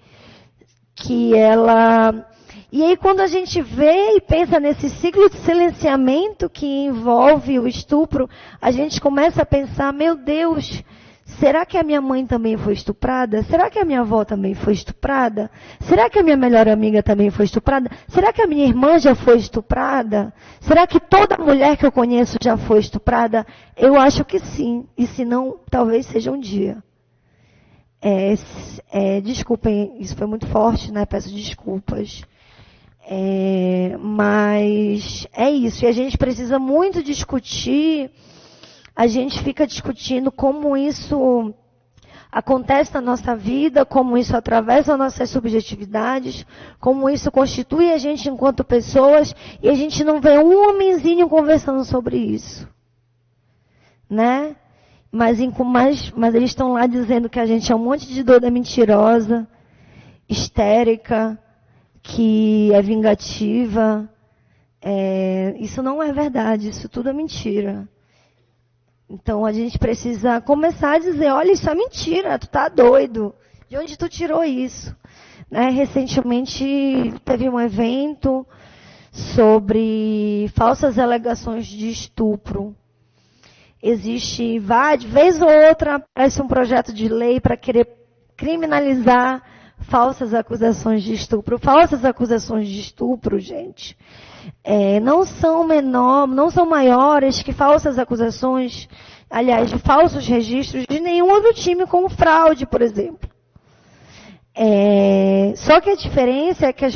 ela... E aí quando a gente vê e pensa nesse ciclo de silenciamento que envolve o estupro, a gente começa a pensar, meu Deus, será que a minha mãe também foi estuprada? Será que a minha avó também foi estuprada? Será que a minha melhor amiga também foi estuprada? Será que a minha irmã já foi estuprada? Será que toda mulher que eu conheço já foi estuprada? Eu acho que sim. E se não, talvez seja um dia. Desculpem, isso foi muito forte, né? Peço desculpas. Mas é isso. E a gente precisa muito discutir. A gente fica discutindo como isso acontece na nossa vida, como isso atravessa nossas subjetividades, como isso constitui a gente enquanto pessoas, e a gente não vê um homenzinho conversando sobre isso. Né? Mas eles estão lá dizendo que a gente é um monte de doida mentirosa, histérica, que é vingativa. Isso não é verdade, isso tudo é mentira. Então a gente precisa começar a dizer, olha, isso é mentira, tu tá doido. De onde tu tirou isso? Né? Recentemente teve um evento sobre falsas alegações de estupro. Existe, de vez ou outra, aparece um projeto de lei para querer criminalizar falsas acusações de estupro. Falsas acusações de estupro, gente, não são maiores que falsas acusações, aliás, de falsos registros de nenhum outro time, como fraude, por exemplo. Só que a diferença é que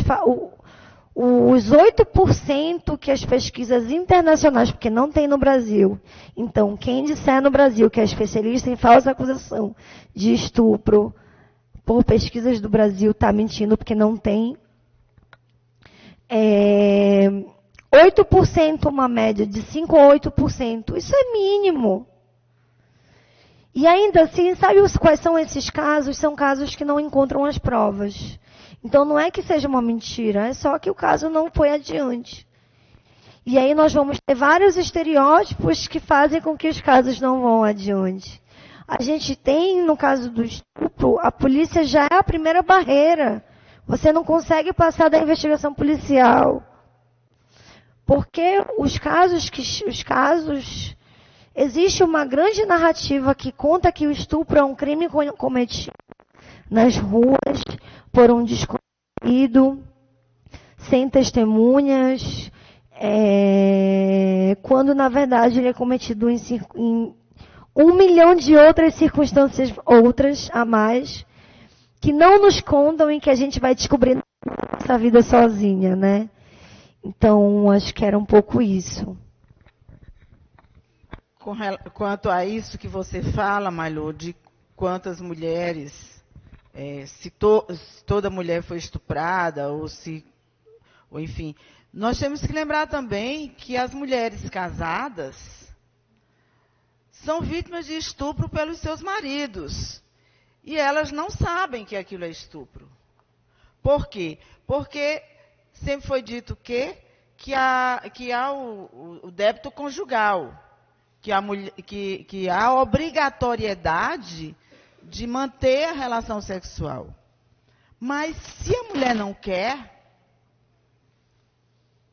os 8% que as pesquisas internacionais, porque não tem no Brasil, então quem disser no Brasil que é especialista em falsa acusação de estupro por pesquisas do Brasil está mentindo, porque não tem. 8%, uma média de 5% a 8%, isso é mínimo. E ainda assim, sabe quais são esses casos? São casos que não encontram as provas. Então não é que seja uma mentira, é só que o caso não foi adiante. E aí nós vamos ter vários estereótipos que fazem com que os casos não vão adiante. A gente tem, no caso do estupro, a polícia já é a primeira barreira. Você não consegue passar da investigação policial. Porque existe uma grande narrativa que conta que o estupro é um crime cometido nas ruas por um desconhecido, sem testemunhas, quando na verdade ele é cometido em 1 milhão de outras circunstâncias, outras a mais, que não nos contam e que a gente vai descobrindo na nossa vida sozinha, né? Então, acho que era um pouco isso. Quanto a isso que você fala, Malu, de quantas mulheres, se toda mulher foi estuprada, ou se ou enfim. Nós temos que lembrar também que as mulheres casadas são vítimas de estupro pelos seus maridos. E elas não sabem que aquilo é estupro. Por quê? Porque sempre foi dito que há o débito conjugal, que há a obrigatoriedade de manter a relação sexual. Mas se a mulher não quer,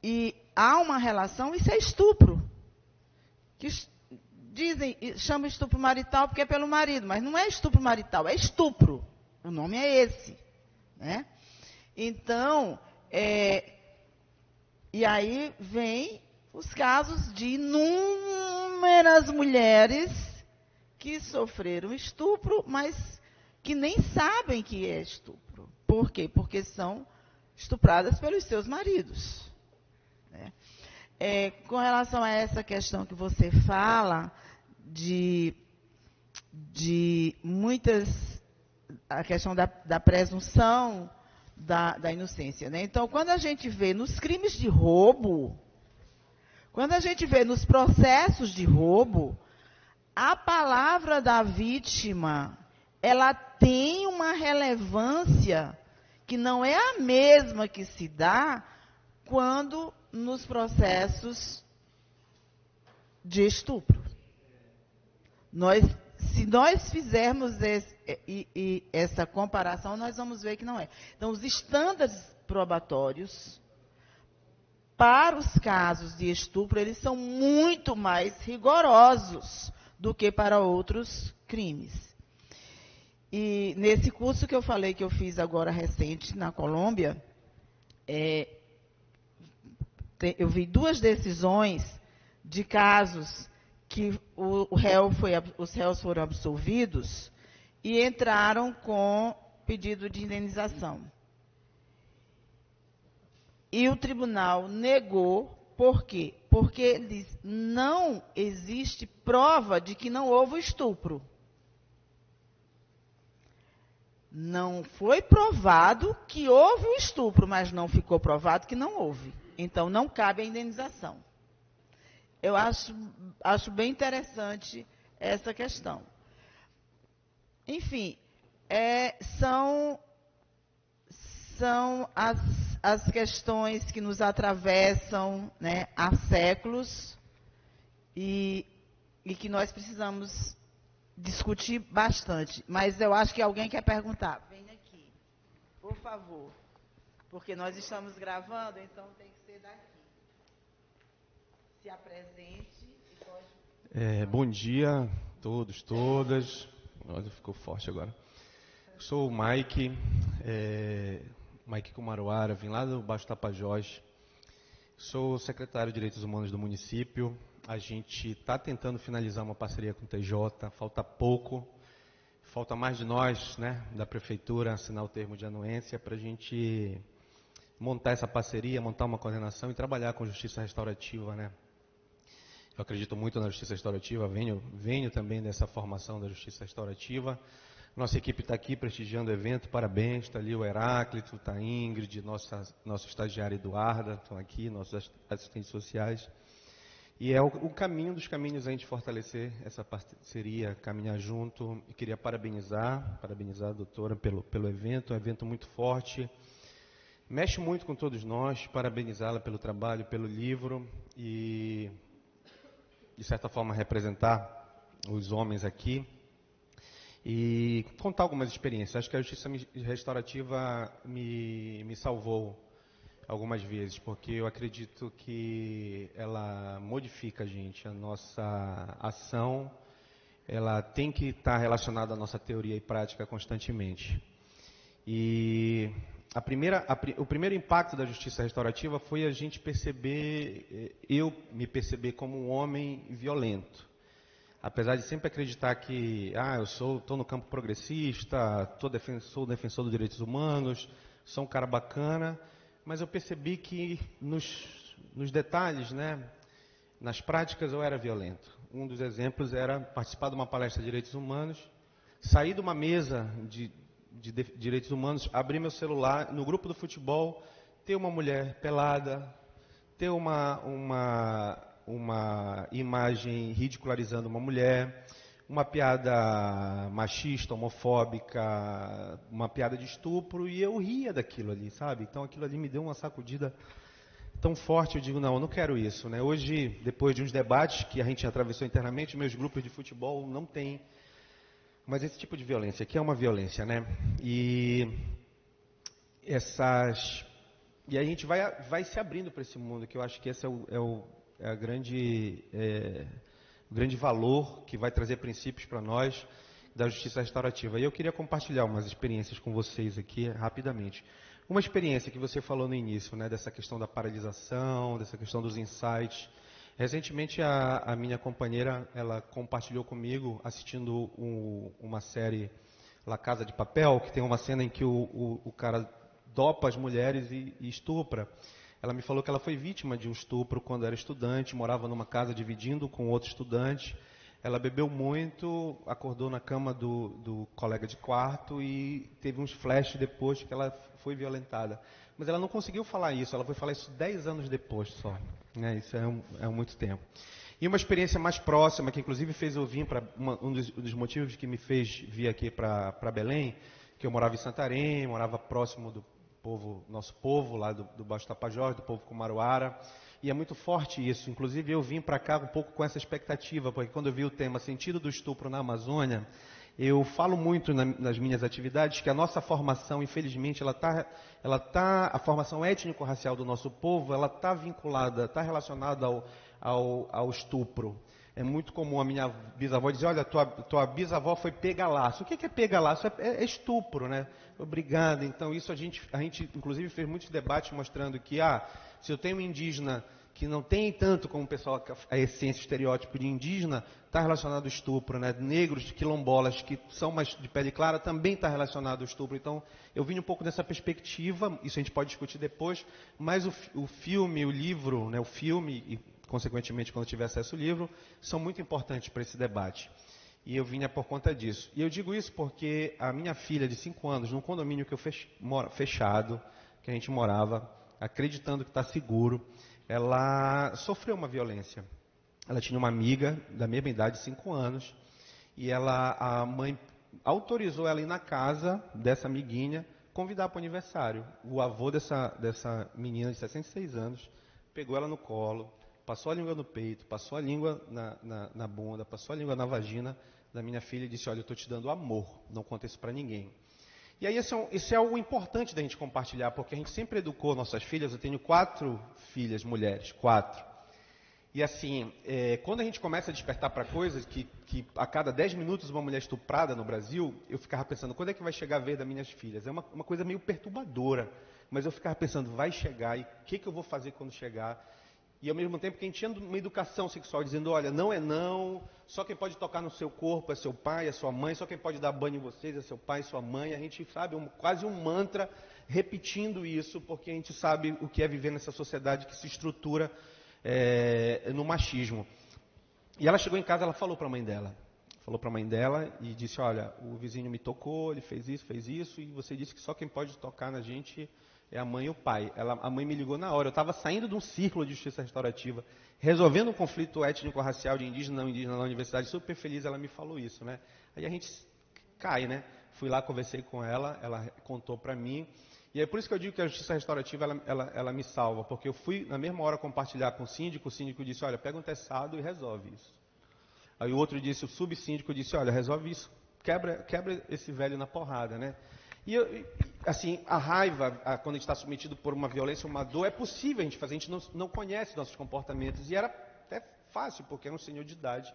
e há uma relação, isso é estupro. Que dizem, chamam estupro marital porque é pelo marido, mas não é estupro marital, é estupro. O nome é esse, né? Então, e aí vem os casos de inúmeras mulheres que sofreram estupro, mas que nem sabem que é estupro. Por quê? Porque são estupradas pelos seus maridos. Né? Com relação a essa questão que você fala, de muitas, a questão da presunção da inocência. Né? Então, quando a gente vê nos crimes de roubo, quando a gente vê nos processos de roubo, a palavra da vítima, ela tem uma relevância que não é a mesma que se dá quando nos processos de estupro. Se nós fizermos essa comparação, nós vamos ver que não é. Então, os estándares probatórios para os casos de estupro, eles são muito mais rigorosos do que para outros crimes. E nesse curso que eu falei que eu fiz agora recente na Colômbia, eu vi 2 decisões de casos que os réus foram absolvidos e entraram com pedido de indenização. E o tribunal negou, por quê? Porque ele diz, não existe prova de que não houve estupro. Não foi provado que houve o estupro, mas não ficou provado que não houve. Então, não cabe a indenização. Eu acho bem interessante essa questão. Enfim, são as questões que nos atravessam, né, há séculos e que nós precisamos discutir bastante. Mas eu acho que alguém quer perguntar. Vem aqui, por favor. Porque nós estamos gravando, então tem que ser daqui. Se apresente e pode... Bom dia a todos, todas. Olha, ficou forte agora. Eu sou o Mike Kumaruara, vim lá do Baixo Tapajós. Sou secretário de Direitos Humanos do município. A gente está tentando finalizar uma parceria com o TJ, falta pouco. Falta mais de nós, né, da prefeitura, assinar o termo de anuência para a gente montar essa parceria, montar uma coordenação e trabalhar com justiça restaurativa, né? Eu acredito muito na justiça restaurativa, venho também dessa formação da justiça restaurativa. Nossa equipe está aqui prestigiando o evento, parabéns, está ali o Heráclito, está a Ingrid, nossa estagiária Eduarda, estão aqui, nossos assistentes sociais. E é o caminho dos caminhos a gente fortalecer essa parceria, caminhar junto. E queria parabenizar a doutora pelo evento, um evento muito forte. Mexe muito com todos nós, parabenizá-la pelo trabalho, pelo livro e, de certa forma, representar os homens aqui e contar algumas experiências. Acho que a justiça restaurativa me salvou algumas vezes, porque eu acredito que ela modifica a gente, a nossa ação, ela tem que estar relacionada à nossa teoria e prática constantemente. E o primeiro impacto da justiça restaurativa foi a gente eu me perceber como um homem violento. Apesar de sempre acreditar que eu estou no campo progressista, sou defensor dos direitos humanos, sou um cara bacana, mas eu percebi que nos detalhes, né, nas práticas eu era violento. Um dos exemplos era participar de uma palestra de direitos humanos, sair de uma mesa de direitos humanos, abrir meu celular, no grupo do futebol, ter uma mulher pelada, ter uma imagem ridicularizando uma mulher, uma piada machista, homofóbica, uma piada de estupro, e eu ria daquilo ali, sabe? Então aquilo ali me deu uma sacudida tão forte, eu digo, não, eu não quero isso, né? Hoje, depois de uns debates que a gente atravessou internamente, meus grupos de futebol não têm, mas esse tipo de violência aqui é uma violência, né? E a gente vai se abrindo para esse mundo, que eu acho que esse é o grande valor que vai trazer princípios para nós da justiça restaurativa. E eu queria compartilhar umas experiências com vocês aqui rapidamente. Uma experiência que você falou no início, né, dessa questão da paralisação, dessa questão dos insights. Recentemente a minha companheira, ela compartilhou comigo assistindo uma série La Casa de Papel, que tem uma cena em que o cara dopa as mulheres e estupra. Ela me falou que ela foi vítima de um estupro quando era estudante, morava numa casa dividindo com outro estudante. Ela bebeu muito, acordou na cama do colega de quarto e teve uns flashes depois que ela foi violentada. Mas ela não conseguiu falar isso, ela foi falar isso 10 anos depois só. Né? Isso é muito tempo. E uma experiência mais próxima, que inclusive fez eu vir para um dos motivos que me fez vir aqui para Belém, que eu morava em Santarém, morava próximo do nosso povo lá do Baixo Tapajós, do povo Kumaruara, e é muito forte isso. Inclusive eu vim para cá um pouco com essa expectativa, porque quando eu vi o tema Sentido do Estupro na Amazônia, eu falo muito nas minhas atividades que a nossa formação, infelizmente, a formação étnico-racial do nosso povo, ela está vinculada, está relacionada ao estupro. É muito comum a minha bisavó dizer, olha, tua bisavó foi pega-laço. O que é pega-laço? É estupro, né? Obrigado. Então, isso a gente, inclusive, fez muitos debates mostrando que, se eu tenho um indígena que não tem tanto como o pessoal, a essência, o estereótipo de indígena, está relacionado ao estupro, né? Negros, quilombolas, que são mais de pele clara, também está relacionado ao estupro. Então, eu vim um pouco dessa perspectiva, isso a gente pode discutir depois, mas o filme, o livro, né? O filme, e consequentemente, quando eu tiver acesso ao livro, são muito importantes para esse debate. E eu vinha por conta disso. E eu digo isso porque a minha filha de 5 anos, num condomínio que eu fechado, que a gente morava, acreditando que está seguro, ela sofreu uma violência. Ela tinha uma amiga da mesma idade, 5 anos, e a mãe autorizou ela ir na casa dessa amiguinha, convidar para o aniversário. O avô dessa menina de 66 anos pegou ela no colo, passou a língua no peito, passou a língua na bunda, passou a língua na vagina da minha filha e disse, olha, eu estou te dando amor, não conta isso para ninguém. E aí isso é algo importante da gente compartilhar, porque a gente sempre educou nossas filhas, eu tenho 4 filhas mulheres, 4. E assim, quando a gente começa a despertar para coisas que a cada 10 minutos uma mulher estuprada no Brasil, eu ficava pensando, quando é que vai chegar a vez das minhas filhas? É uma coisa meio perturbadora, mas eu ficava pensando, vai chegar, e o que eu vou fazer quando chegar? E ao mesmo tempo que a gente tinha uma educação sexual dizendo, olha, não é não, só quem pode tocar no seu corpo é seu pai, é sua mãe, só quem pode dar banho em vocês é seu pai e sua mãe. A gente sabe, quase um mantra repetindo isso, porque a gente sabe o que é viver nessa sociedade que se estrutura no machismo. E ela chegou em casa, ela falou para a mãe dela e disse, olha, o vizinho me tocou, ele fez isso, e você disse que só quem pode tocar na gente é a mãe e o pai. A mãe me ligou na hora. Eu estava saindo de um círculo de justiça restaurativa, resolvendo um conflito étnico-racial de indígena na universidade, super feliz, ela me falou isso, né? Aí a gente cai, né? Fui lá, conversei com ela contou para mim. E é por isso que eu digo que a justiça restaurativa, ela me salva, porque eu fui, na mesma hora, compartilhar com o síndico disse, olha, pega um teçado e resolve isso. Aí o outro disse, o subsíndico disse, olha, resolve isso, quebra esse velho na porrada, né? E assim, a raiva, quando a gente está submetido por uma violência, uma dor, é possível a gente fazer, a gente não conhece nossos comportamentos. E era até fácil, porque era um senhor de idade,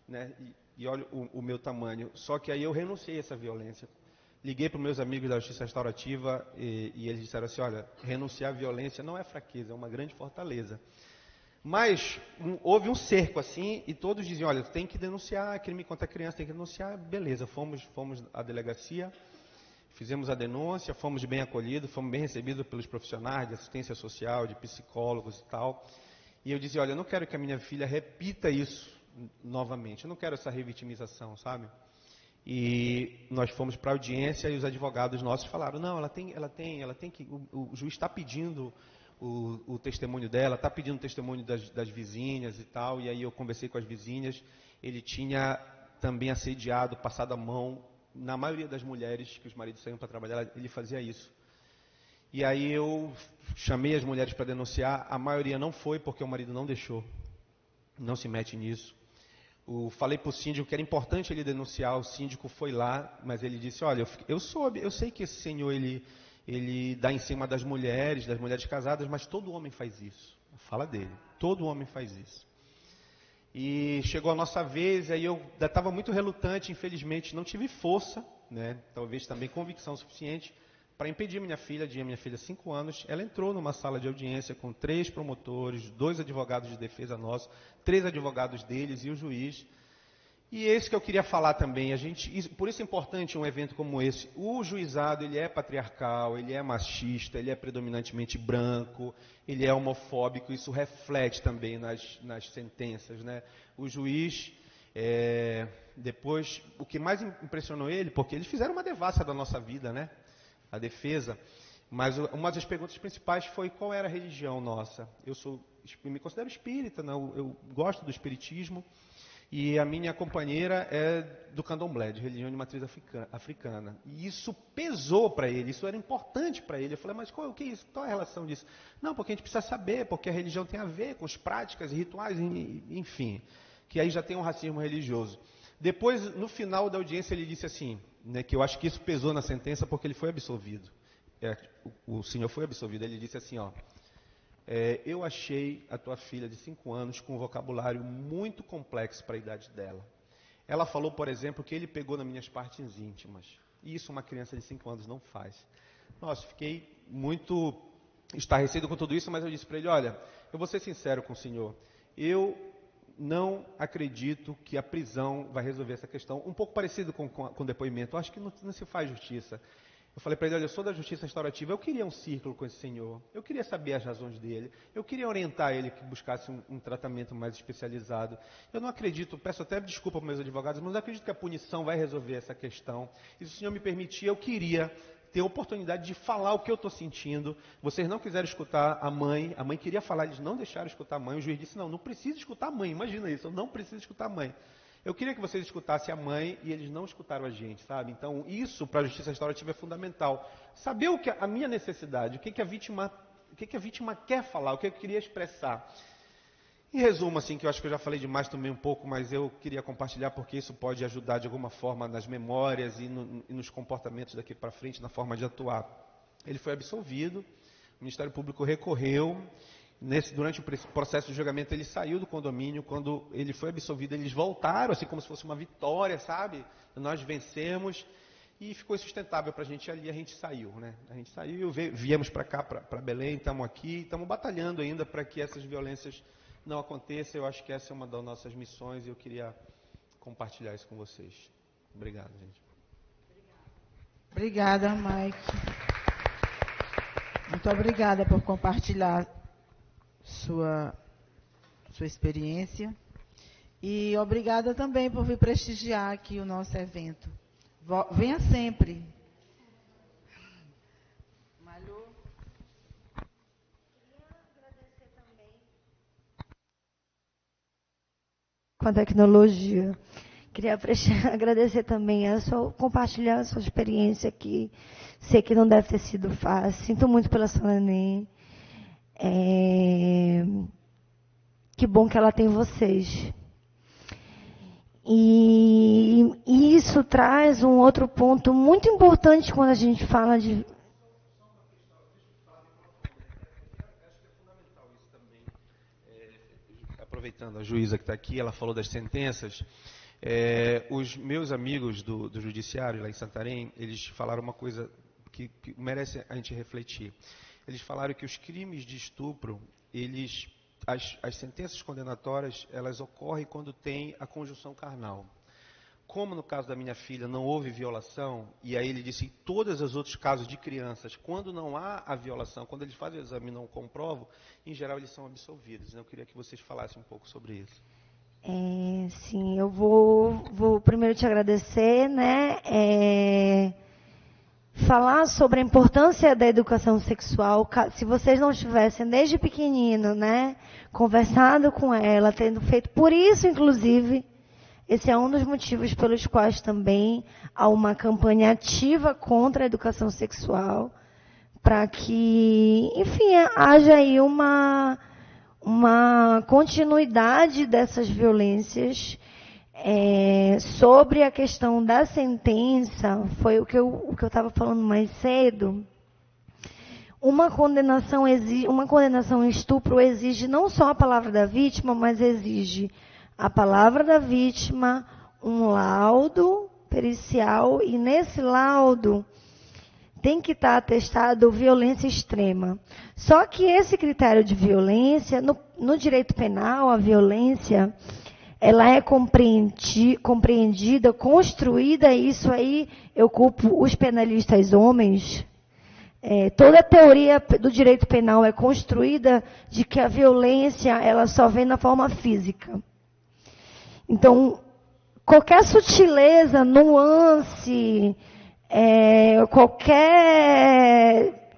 né? E olha o meu tamanho. Só que aí eu renunciei a essa violência. Liguei para os meus amigos da justiça restaurativa e eles disseram assim, olha, renunciar à violência não é fraqueza, é uma grande fortaleza. Mas houve um cerco assim e todos diziam, olha, tem que denunciar, crime contra a criança, tem que denunciar. Beleza, fomos à delegacia. Fizemos a denúncia, fomos bem acolhidos, fomos bem recebidos pelos profissionais de assistência social, de psicólogos e tal. E eu dizia, olha, eu não quero que a minha filha repita isso novamente, eu não quero essa revitimização, sabe? E nós fomos para a audiência e os advogados nossos falaram, não, ela tem que, o juiz está pedindo o testemunho dela, está pedindo o testemunho das vizinhas e tal. E aí eu conversei com as vizinhas, ele tinha também assediado, passado a mão, na maioria das mulheres que os maridos saíam para trabalhar, ele fazia isso. E aí eu chamei as mulheres para denunciar, a maioria não foi porque o marido não deixou, não se mete nisso. Falei para o síndico que era importante ele denunciar, o síndico foi lá, mas ele disse, olha, eu sei que esse senhor, ele dá em cima das mulheres casadas, mas todo homem faz isso. Fala dele, todo homem faz isso. E chegou a nossa vez, aí eu estava muito relutante, infelizmente, não tive força, né, talvez também convicção suficiente, para impedir minha filha, 5 anos, ela entrou numa sala de audiência com 3 promotores, 2 advogados de defesa nossos, 3 advogados deles e o juiz. E esse que eu queria falar também, por isso é importante um evento como esse. O juizado, ele é patriarcal, ele é machista, ele é predominantemente branco, ele é homofóbico, isso reflete também nas sentenças, né? O juiz, depois, o que mais impressionou ele, porque eles fizeram uma devassa da nossa vida, né? A defesa, mas uma das perguntas principais foi qual era a religião nossa. Eu me considero espírita, né? Eu gosto do espiritismo, e a minha companheira é do candomblé, de religião de matriz africana. E isso pesou para ele, isso era importante para ele. Eu falei, mas o que é isso? Qual é a relação disso? Não, porque a gente precisa saber, porque a religião tem a ver com as práticas e rituais, enfim, que aí já tem um racismo religioso. Depois, no final da audiência, ele disse assim, né, que eu acho que isso pesou na sentença porque ele foi absolvido. O senhor foi absolvido. Ele disse assim, eu achei a tua filha de 5 anos com um vocabulário muito complexo para a idade dela. Ela falou, por exemplo, que ele pegou nas minhas partes íntimas. E isso uma criança de 5 anos não faz. Nossa, fiquei muito estarrecido com tudo isso, mas eu disse para ele, olha, eu vou ser sincero com o senhor, eu não acredito que a prisão vai resolver essa questão. Um pouco parecido com o depoimento. Eu acho que não se faz justiça. Eu falei para ele, olha, eu sou da justiça restaurativa, eu queria um círculo com esse senhor. Eu queria saber as razões dele. Eu queria orientar ele que buscasse um tratamento mais especializado. Eu não acredito, peço até desculpa para meus advogados, mas não acredito que a punição vai resolver essa questão. E se o senhor me permitir, eu queria ter a oportunidade de falar o que eu estou sentindo. Vocês não quiseram escutar a mãe queria falar, eles não deixaram escutar a mãe. O juiz disse, não precisa escutar a mãe, imagina isso, eu não preciso escutar a mãe. Eu queria que vocês escutassem a mãe e eles não escutaram a gente, sabe? Então, isso para a justiça restaurativa é fundamental. Saber o que a minha necessidade, o que a vítima quer falar, o que eu queria expressar. Em resumo, assim, que eu acho que eu já falei demais também um pouco, mas eu queria compartilhar porque isso pode ajudar de alguma forma nas memórias e nos comportamentos daqui para frente, na forma de atuar. Ele foi absolvido, o Ministério Público recorreu, durante o processo de julgamento ele saiu do condomínio, quando ele foi absolvido eles voltaram, assim como se fosse uma vitória, sabe? Nós vencemos e ficou insustentável para a gente ali, a gente saiu, né? A gente saiu, viemos para cá, para Belém, estamos aqui, estamos batalhando ainda para que essas violências não aconteçam. Eu acho que essa é uma das nossas missões e eu queria compartilhar isso com vocês. Obrigado, gente. Obrigada, Mike. Muito obrigada por compartilhar sua experiência. E obrigada também por vir prestigiar aqui o nosso evento. Venha sempre. Malu. Com a tecnologia. Queria agradecer também compartilhar a sua experiência aqui. Sei que não deve ter sido fácil. Sinto muito pela sua neném. Que bom que ela tem vocês. E isso traz um outro ponto muito importante quando a gente fala de... Aproveitando a juíza que está aqui, ela falou das sentenças. Os meus amigos do judiciário lá em Santarém, eles falaram uma coisa que merece a gente refletir. Eles falaram que os crimes de estupro, as sentenças condenatórias, elas ocorrem quando tem a conjunção carnal. Como no caso da minha filha não houve violação, e aí ele disse em todos os outros casos de crianças, quando não há a violação, quando eles fazem o exame e não comprovam, em geral eles são absolvidos. Eu queria que vocês falassem um pouco sobre isso. Sim, eu vou primeiro te agradecer, né? Falar sobre a importância da educação sexual. Se vocês não tivessem desde pequenino, né, conversado com ela, tendo feito, por isso, inclusive, esse é um dos motivos pelos quais também há uma campanha ativa contra a educação sexual, para que, enfim, haja aí uma continuidade dessas violências. Sobre a questão da sentença, foi o que eu estava falando mais cedo. Uma condenação em estupro exige não só a palavra da vítima, mas exige a palavra da vítima, um laudo pericial, e nesse laudo tem que estar atestado violência extrema. Só que esse critério de violência, no direito penal, a violência, ela é compreendida, construída, e isso aí eu culpo os penalistas homens. Toda a teoria do direito penal é construída de que a violência ela só vem na forma física. Então, qualquer sutileza, nuance, qualquer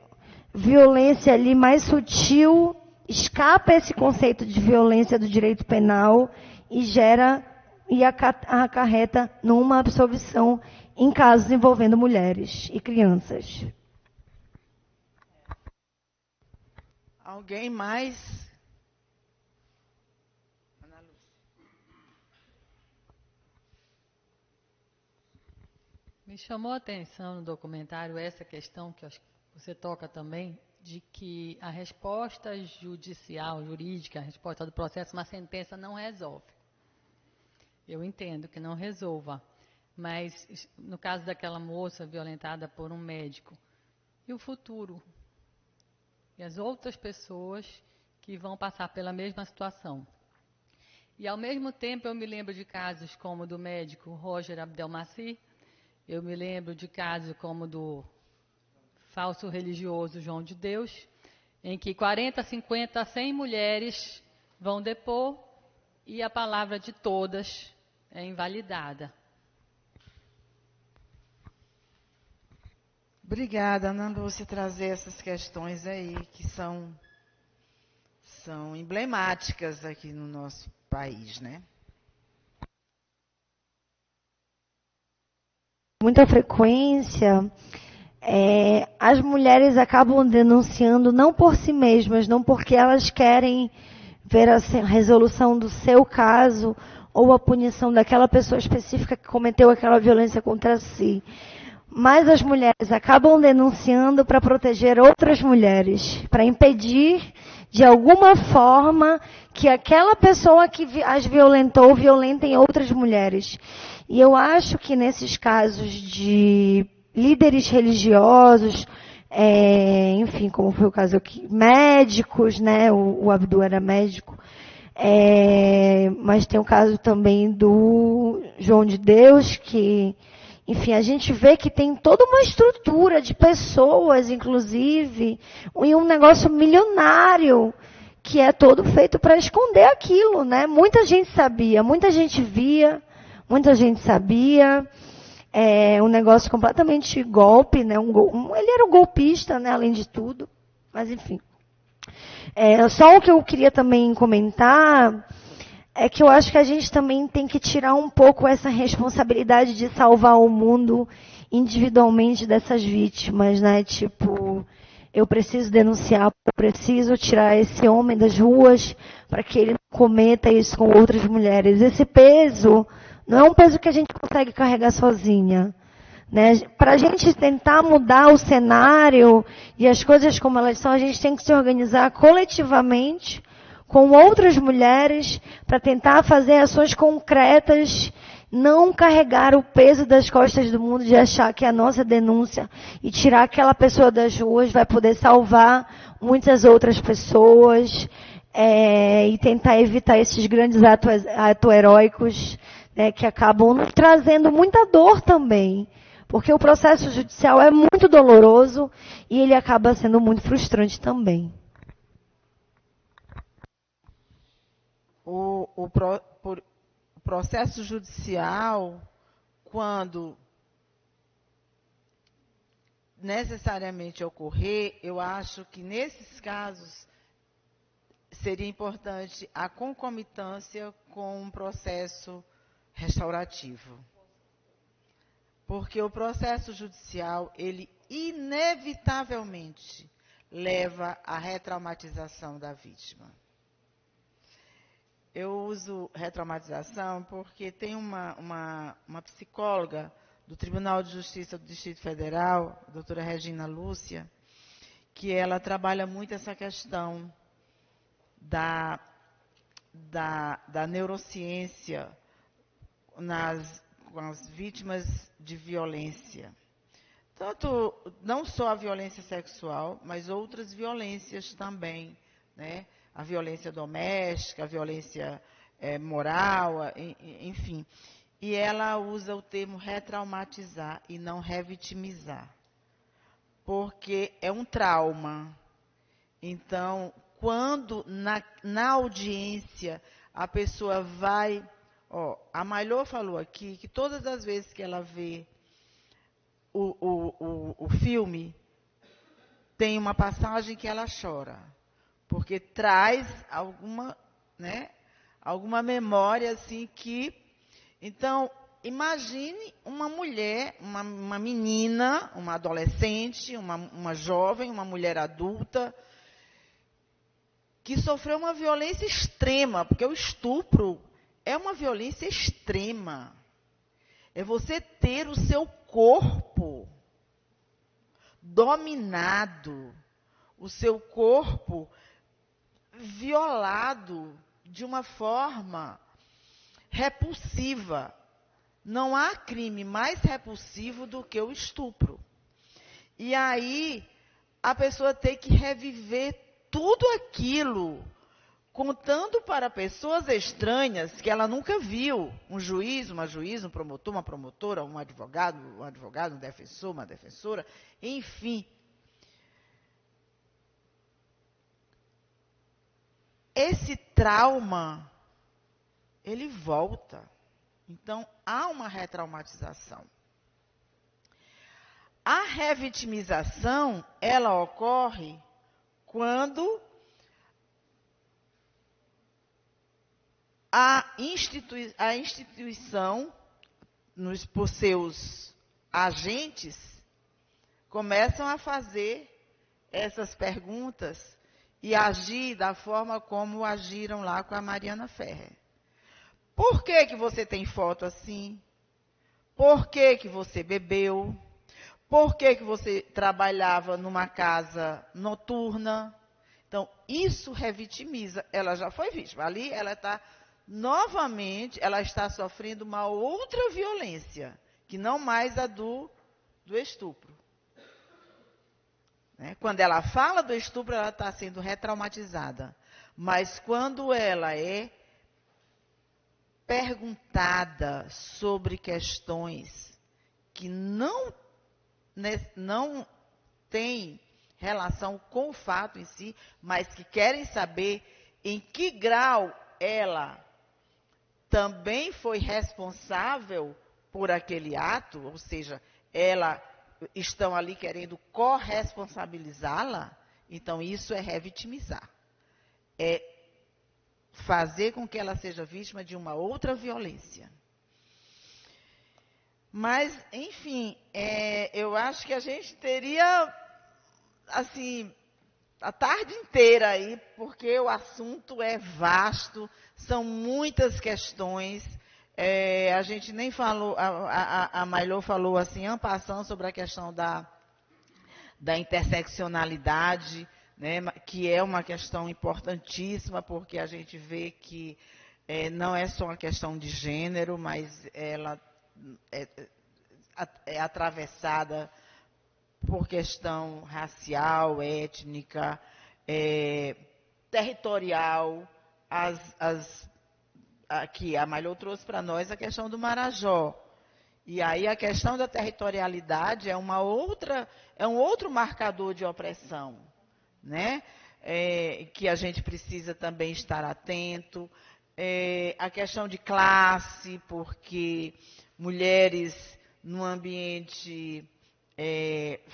violência ali mais sutil escapa esse conceito de violência do direito penal e acarreta numa absolvição em casos envolvendo mulheres e crianças. Alguém mais? Ana Lúcia. Me chamou a atenção no documentário essa questão, que acho que você toca também, de que a resposta judicial, jurídica, a resposta do processo, uma sentença não resolve. Eu entendo que não resolva, mas no caso daquela moça violentada por um médico, e o futuro? E as outras pessoas que vão passar pela mesma situação. E ao mesmo tempo eu me lembro de casos como o do médico Roger Abdelmaci, eu me lembro de casos como do falso religioso João de Deus, em que 40, 50, 100 mulheres vão depor e a palavra de todas é invalidada. Obrigada, Ana Lúcia, trazer essas questões aí que são emblemáticas aqui no nosso país, né? Muita frequência, as mulheres acabam denunciando não por si mesmas, não porque elas querem ver a resolução do seu caso ou a punição daquela pessoa específica que cometeu aquela violência contra si. Mas as mulheres acabam denunciando para proteger outras mulheres, para impedir, de alguma forma, que aquela pessoa que as violentou violentem outras mulheres. E eu acho que nesses casos de líderes religiosos, enfim, como foi o caso aqui, médicos, né? O Abdu era médico, mas tem o caso também do João de Deus, que, enfim, a gente vê que tem toda uma estrutura de pessoas, inclusive, e um negócio milionário, que é todo feito para esconder aquilo, né? Muita gente sabia, muita gente via, muita gente sabia. Um negócio completamente golpe, né? Ele era um golpista, né? Além de tudo. Mas, enfim. Só o que eu queria também comentar é que eu acho que a gente também tem que tirar um pouco essa responsabilidade de salvar o mundo individualmente dessas vítimas, né? Tipo, eu preciso denunciar, eu preciso tirar esse homem das ruas para que ele não cometa isso com outras mulheres. Esse peso não é um peso que a gente consegue carregar sozinha, né? Para a gente tentar mudar o cenário e as coisas como elas são, a gente tem que se organizar coletivamente com outras mulheres para tentar fazer ações concretas, não carregar o peso das costas do mundo de achar que a nossa denúncia e tirar aquela pessoa das ruas vai poder salvar muitas outras pessoas, e tentar evitar esses grandes atos heróicos, né, que acabam nos trazendo muita dor também. Porque o processo judicial é muito doloroso e ele acaba sendo muito frustrante também. o processo judicial, quando necessariamente ocorrer, eu acho que nesses casos seria importante a concomitância com um processo restaurativo. Porque o processo judicial, ele inevitavelmente leva à retraumatização da vítima. Eu uso retraumatização porque tem uma psicóloga do Tribunal de Justiça do Distrito Federal, a doutora Regina Lúcia, que ela trabalha muito essa questão da neurociência com as vítimas de violência. Tanto, não só a violência sexual, mas outras violências também, né? A violência doméstica, a violência moral, enfim. E ela usa o termo retraumatizar e não revitimizar, porque é um trauma. Então, quando na audiência a pessoa vai... a Mailô falou aqui que todas as vezes que ela vê o filme, tem uma passagem que ela chora, porque traz alguma memória assim que... Então, imagine uma mulher, uma menina, uma adolescente, uma jovem, uma mulher adulta, que sofreu uma violência extrema, porque o estupro é uma violência extrema. É você ter o seu corpo dominado, o seu corpo violado de uma forma repulsiva. Não há crime mais repulsivo do que o estupro. E aí, a pessoa tem que reviver tudo aquilo, contando para pessoas estranhas que ela nunca viu. Um juiz, uma juíza, um promotor, uma promotora, um advogado, um defensor, uma defensora, enfim. Esse trauma, ele volta. Então, há uma retraumatização. A revitimização, ela ocorre quando a instituição, por seus agentes, começam a fazer essas perguntas e agir da forma como agiram lá com a Mariana Ferrer. Por que que você tem foto assim? Por que que você bebeu? Por que que você trabalhava numa casa noturna? Então, isso revitimiza. Ela já foi vítima. Ali, ela está novamente, ela está sofrendo uma outra violência, que não mais a do estupro. Né? Quando ela fala do estupro, ela está sendo retraumatizada. Mas quando ela é perguntada sobre questões que não têm relação com o fato em si, mas que querem saber em que grau ela também foi responsável por aquele ato, ou seja, estão ali querendo corresponsabilizá-la, então isso é revitimizar. É fazer com que ela seja vítima de uma outra violência. Mas, enfim, eu acho que a gente teria, assim, a tarde inteira aí, porque o assunto é vasto, são muitas questões. A gente nem falou, a Mailô falou assim, en passant, sobre a questão da interseccionalidade, né, que é uma questão importantíssima, porque a gente vê que não é só uma questão de gênero, mas ela é atravessada por questão racial, étnica, territorial. Aqui, a Mailô trouxe para nós a questão do Marajó. E aí a questão da territorialidade é um outro marcador de opressão, né? Que a gente precisa também estar atento. a questão de classe, porque mulheres no ambiente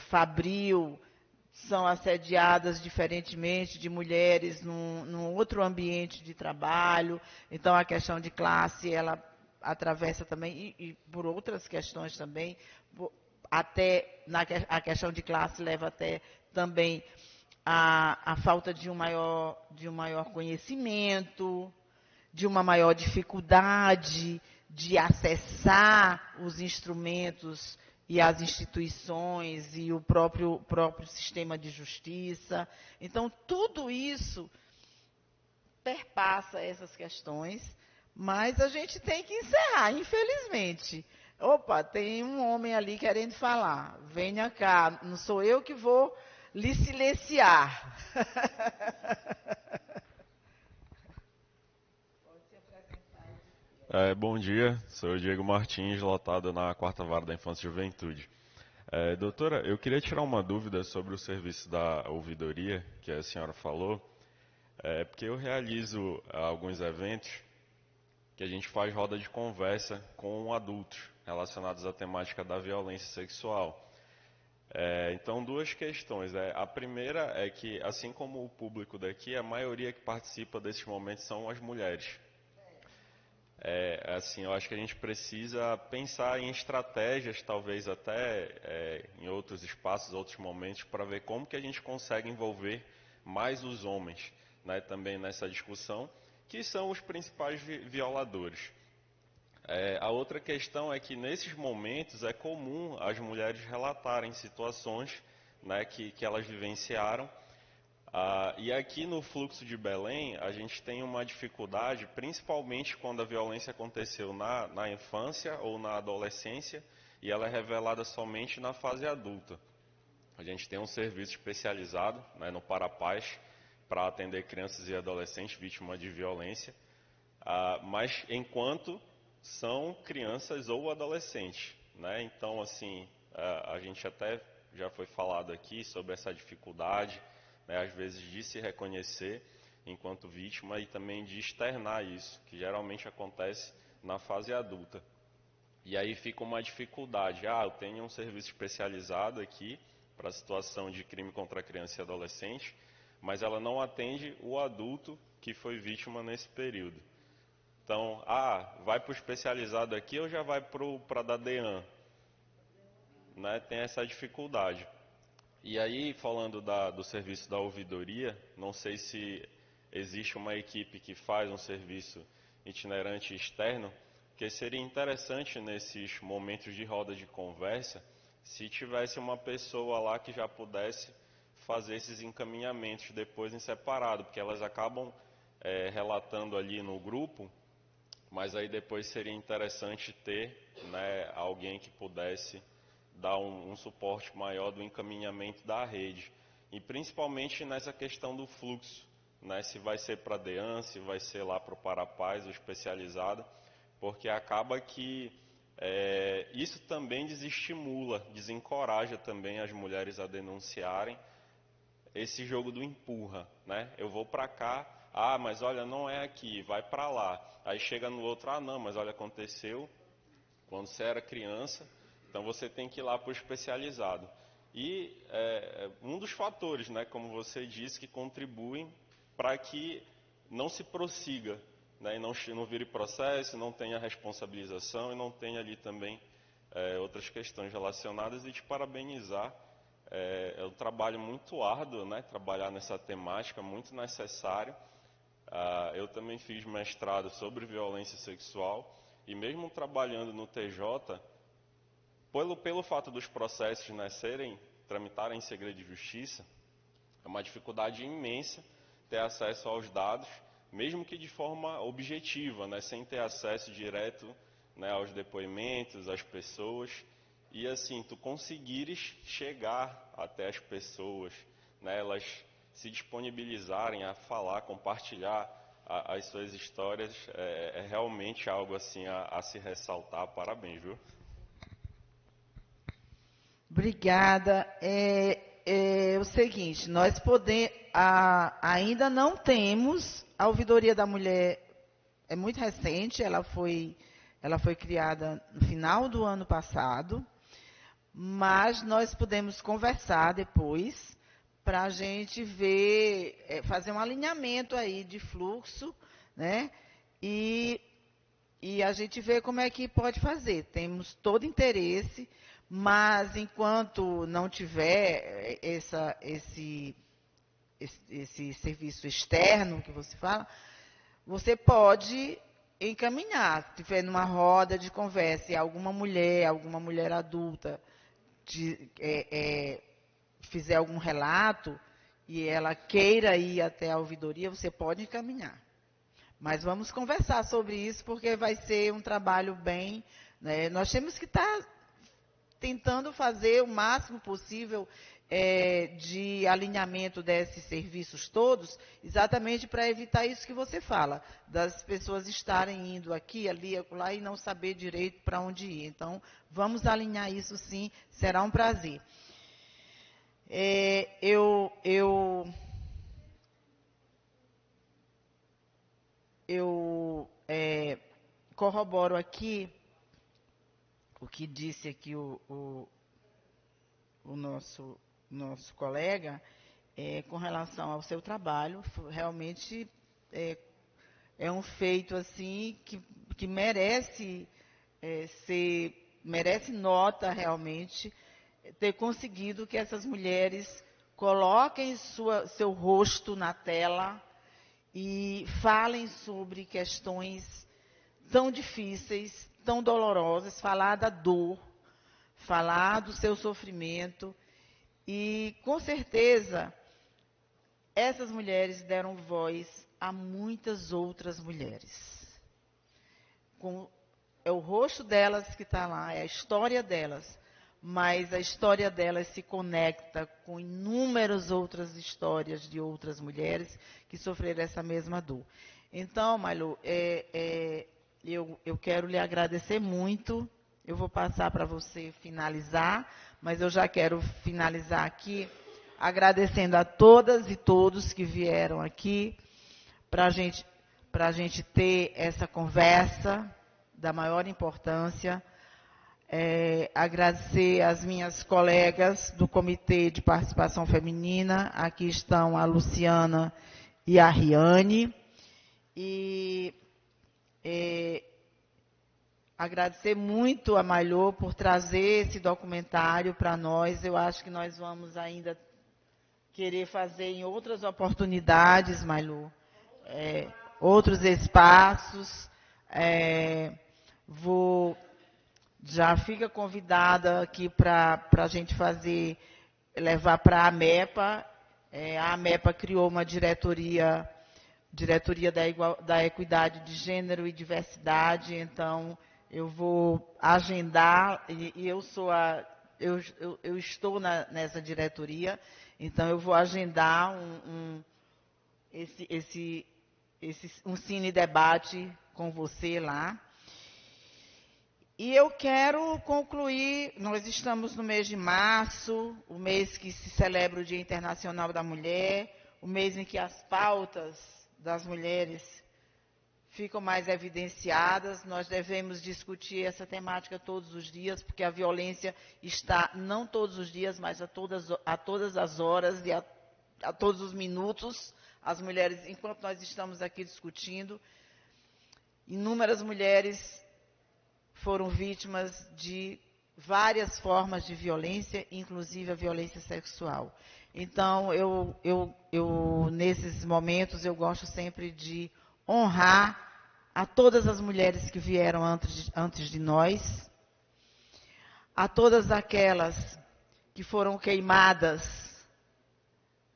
fabril são assediadas diferentemente de mulheres num outro ambiente de trabalho. Então, a questão de classe, ela atravessa também, e por outras questões também, até a questão de classe leva até também a falta de um maior conhecimento, de uma maior dificuldade de acessar os instrumentos e as instituições e o próprio sistema de justiça. Então, tudo isso perpassa essas questões, mas a gente tem que encerrar, infelizmente. Opa, tem um homem ali querendo falar. Venha cá, não sou eu que vou lhe silenciar. Bom dia, sou o Diego Martins, lotado na 4ª Vara da Infância e Juventude. Doutora, eu queria tirar uma dúvida sobre o serviço da ouvidoria, que a senhora falou, porque eu realizo alguns eventos que a gente faz roda de conversa com adultos relacionados à temática da violência sexual. Então, duas questões. A primeira é que, assim como o público daqui, a maioria que participa desses momentos são as mulheres. Assim, eu acho que a gente precisa pensar em estratégias, talvez até em outros espaços, outros momentos, para ver como que a gente consegue envolver mais os homens, né, também nessa discussão, que são os principais violadores. A outra questão é que nesses momentos é comum as mulheres relatarem situações, né, que elas vivenciaram. E aqui no Fluxo de Belém, a gente tem uma dificuldade, principalmente quando a violência aconteceu na infância ou na adolescência, e ela é revelada somente na fase adulta. A gente tem um serviço especializado, né, no Parapaz, para atender crianças e adolescentes vítimas de violência, mas enquanto são crianças ou adolescentes, né? Então, assim, a gente até já foi falado aqui sobre essa dificuldade, né, às vezes de se reconhecer enquanto vítima e também de externar isso, que geralmente acontece na fase adulta. E aí fica uma dificuldade. Eu tenho um serviço especializado aqui para a situação de crime contra criança e adolescente, mas ela não atende o adulto que foi vítima nesse período. Então, vai para o especializado aqui ou já vai para da DEAN? Né, tem essa dificuldade. E aí, falando do serviço da ouvidoria, não sei se existe uma equipe que faz um serviço itinerante externo, porque seria interessante nesses momentos de roda de conversa, se tivesse uma pessoa lá que já pudesse fazer esses encaminhamentos depois em separado, porque elas acabam relatando ali no grupo, mas aí depois seria interessante ter, né, alguém que pudesse dar um suporte maior do encaminhamento da rede. E principalmente nessa questão do fluxo, né, se vai ser para a DEAN, se vai ser lá para o Parapaz, o especializado, porque acaba que isso também desestimula, desencoraja também as mulheres a denunciarem esse jogo do empurra, né? Eu vou para cá, mas olha, não é aqui, vai para lá. Aí chega no outro, não, mas olha, aconteceu quando você era criança, então você tem que ir lá para o especializado. E um dos fatores, né, como você disse, que contribuem para que não se prossiga, né, e não vire processo, não tenha responsabilização e não tenha ali também outras questões relacionadas, e te parabenizar. É um trabalho muito árduo, né, trabalhar nessa temática, muito necessário. Eu também fiz mestrado sobre violência sexual e mesmo trabalhando no TJ, pelo fato dos processos, né, tramitarem em segredo de justiça, é uma dificuldade imensa ter acesso aos dados, mesmo que de forma objetiva, né, sem ter acesso direto, né, aos depoimentos, às pessoas. E assim, tu conseguires chegar até as pessoas, né, elas se disponibilizarem a falar, compartilhar as suas histórias, é realmente algo assim a se ressaltar. Parabéns, viu? Obrigada. É o seguinte, nós ainda não temos a ouvidoria da mulher é muito recente, ela foi criada no final do ano passado, mas nós pudemos conversar depois para a gente ver, fazer um alinhamento aí de fluxo, né? E a gente ver como é que pode fazer. Temos todo interesse, mas enquanto não tiver esse serviço externo que você fala, você pode encaminhar. Se tiver numa roda de conversa e alguma mulher adulta fizer algum relato e ela queira ir até a ouvidoria, você pode encaminhar. Mas vamos conversar sobre isso, porque vai ser um trabalho bem... né? Nós temos que estar tentando fazer o máximo possível de alinhamento desses serviços todos, exatamente para evitar isso que você fala, das pessoas estarem indo aqui, ali, acolá, e não saber direito para onde ir. Então, vamos alinhar isso sim, será um prazer. Eu corroboro aqui o que disse aqui o nosso colega com relação ao seu trabalho. Realmente é um feito assim que merece merece nota realmente, ter conseguido que essas mulheres coloquem seu rosto na tela e falem sobre questões tão difíceis, tão dolorosas, falar da dor, falar do seu sofrimento. E, com certeza, essas mulheres deram voz a muitas outras mulheres. É o rosto delas que está lá, é a história delas, mas a história delas se conecta com inúmeras outras histórias de outras mulheres que sofreram essa mesma dor. Então, Mailu, eu quero lhe agradecer muito. Eu vou passar para você finalizar, mas eu já quero finalizar aqui agradecendo a todas e todos que vieram aqui para a gente ter essa conversa da maior importância. Agradecer às minhas colegas do Comitê de Participação Feminina. Aqui estão a Luciana e a Riane. E agradecer muito a Mailu por trazer esse documentário para nós. Eu acho que nós vamos ainda querer fazer em outras oportunidades, Mailu, outros espaços. Já fica convidada aqui para a gente levar para a AMEPA. A AMEPA criou uma diretoria da Equidade de Gênero e Diversidade, então eu vou agendar, e eu estou nessa diretoria, então eu vou agendar um cine-debate com você lá. E eu quero concluir, nós estamos no mês de março, o mês que se celebra o Dia Internacional da Mulher, o mês em que as pautas das mulheres ficam mais evidenciadas. Nós devemos discutir essa temática todos os dias, porque a violência está, não todos os dias, mas a todas as horas e a todos os minutos. As mulheres, enquanto nós estamos aqui discutindo, inúmeras mulheres foram vítimas de várias formas de violência, inclusive a violência sexual. Então, nesses momentos, eu gosto sempre de honrar a todas as mulheres que vieram antes de nós, a todas aquelas que foram queimadas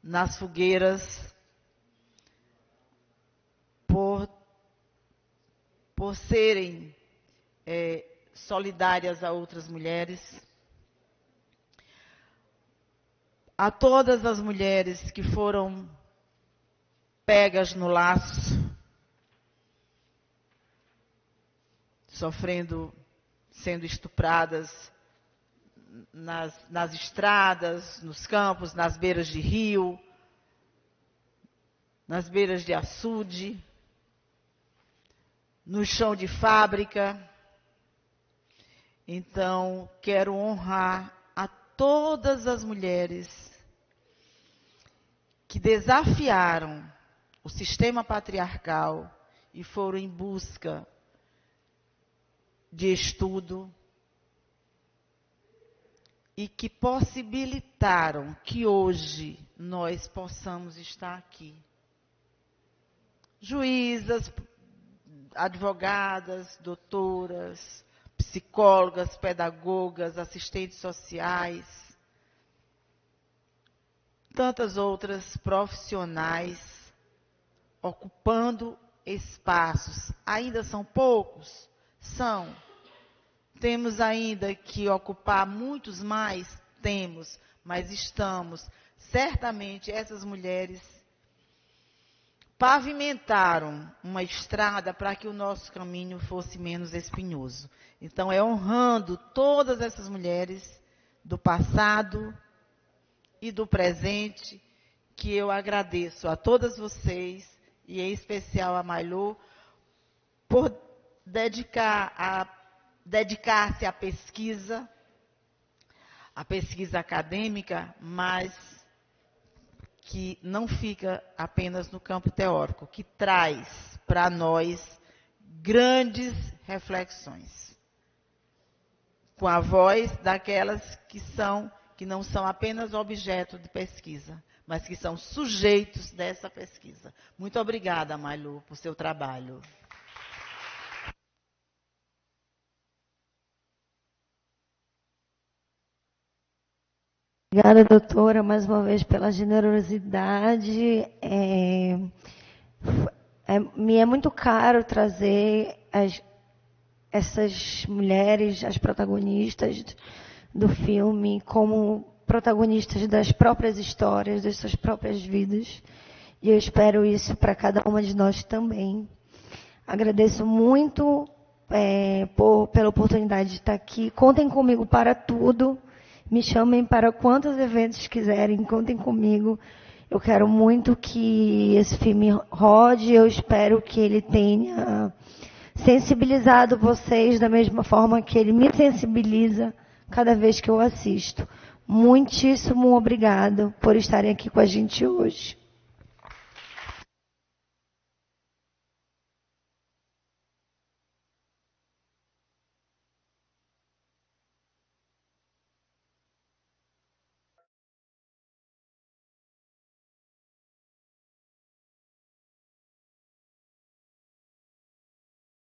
nas fogueiras por serem solidárias a outras mulheres, a todas as mulheres que foram pegas no laço, sendo estupradas nas estradas, nos campos, nas beiras de rio, nas beiras de açude, no chão de fábrica. Então, quero honrar a todas as mulheres que desafiaram o sistema patriarcal e foram em busca de estudo e que possibilitaram que hoje nós possamos estar aqui. Juízas, advogadas, doutoras, psicólogas, pedagogas, assistentes sociais, tantas outras profissionais ocupando espaços. Ainda são poucos? São. Temos ainda que ocupar muitos mais? Temos, mas estamos. Certamente essas mulheres pavimentaram uma estrada para que o nosso caminho fosse menos espinhoso. Então, é honrando todas essas mulheres do passado e do presente que eu agradeço a todas vocês, e em especial a Mailô, por dedicar-se à pesquisa acadêmica, mas que não fica apenas no campo teórico, que traz para nós grandes reflexões, com a voz daquelas que não são apenas objeto de pesquisa, mas que são sujeitos dessa pesquisa. Muito obrigada, Mailô, por seu trabalho. Obrigada, doutora, mais uma vez pela generosidade. Me é muito caro trazer essas mulheres, as protagonistas do filme, como protagonistas das próprias histórias, das suas próprias vidas. E eu espero isso para cada uma de nós também. Agradeço muito pela oportunidade de estar aqui. Contem comigo para tudo. Me chamem para quantos eventos quiserem, contem comigo. Eu quero muito que esse filme rode, eu espero que ele tenha sensibilizado vocês da mesma forma que ele me sensibiliza cada vez que eu assisto. Muitíssimo obrigado por estarem aqui com a gente hoje.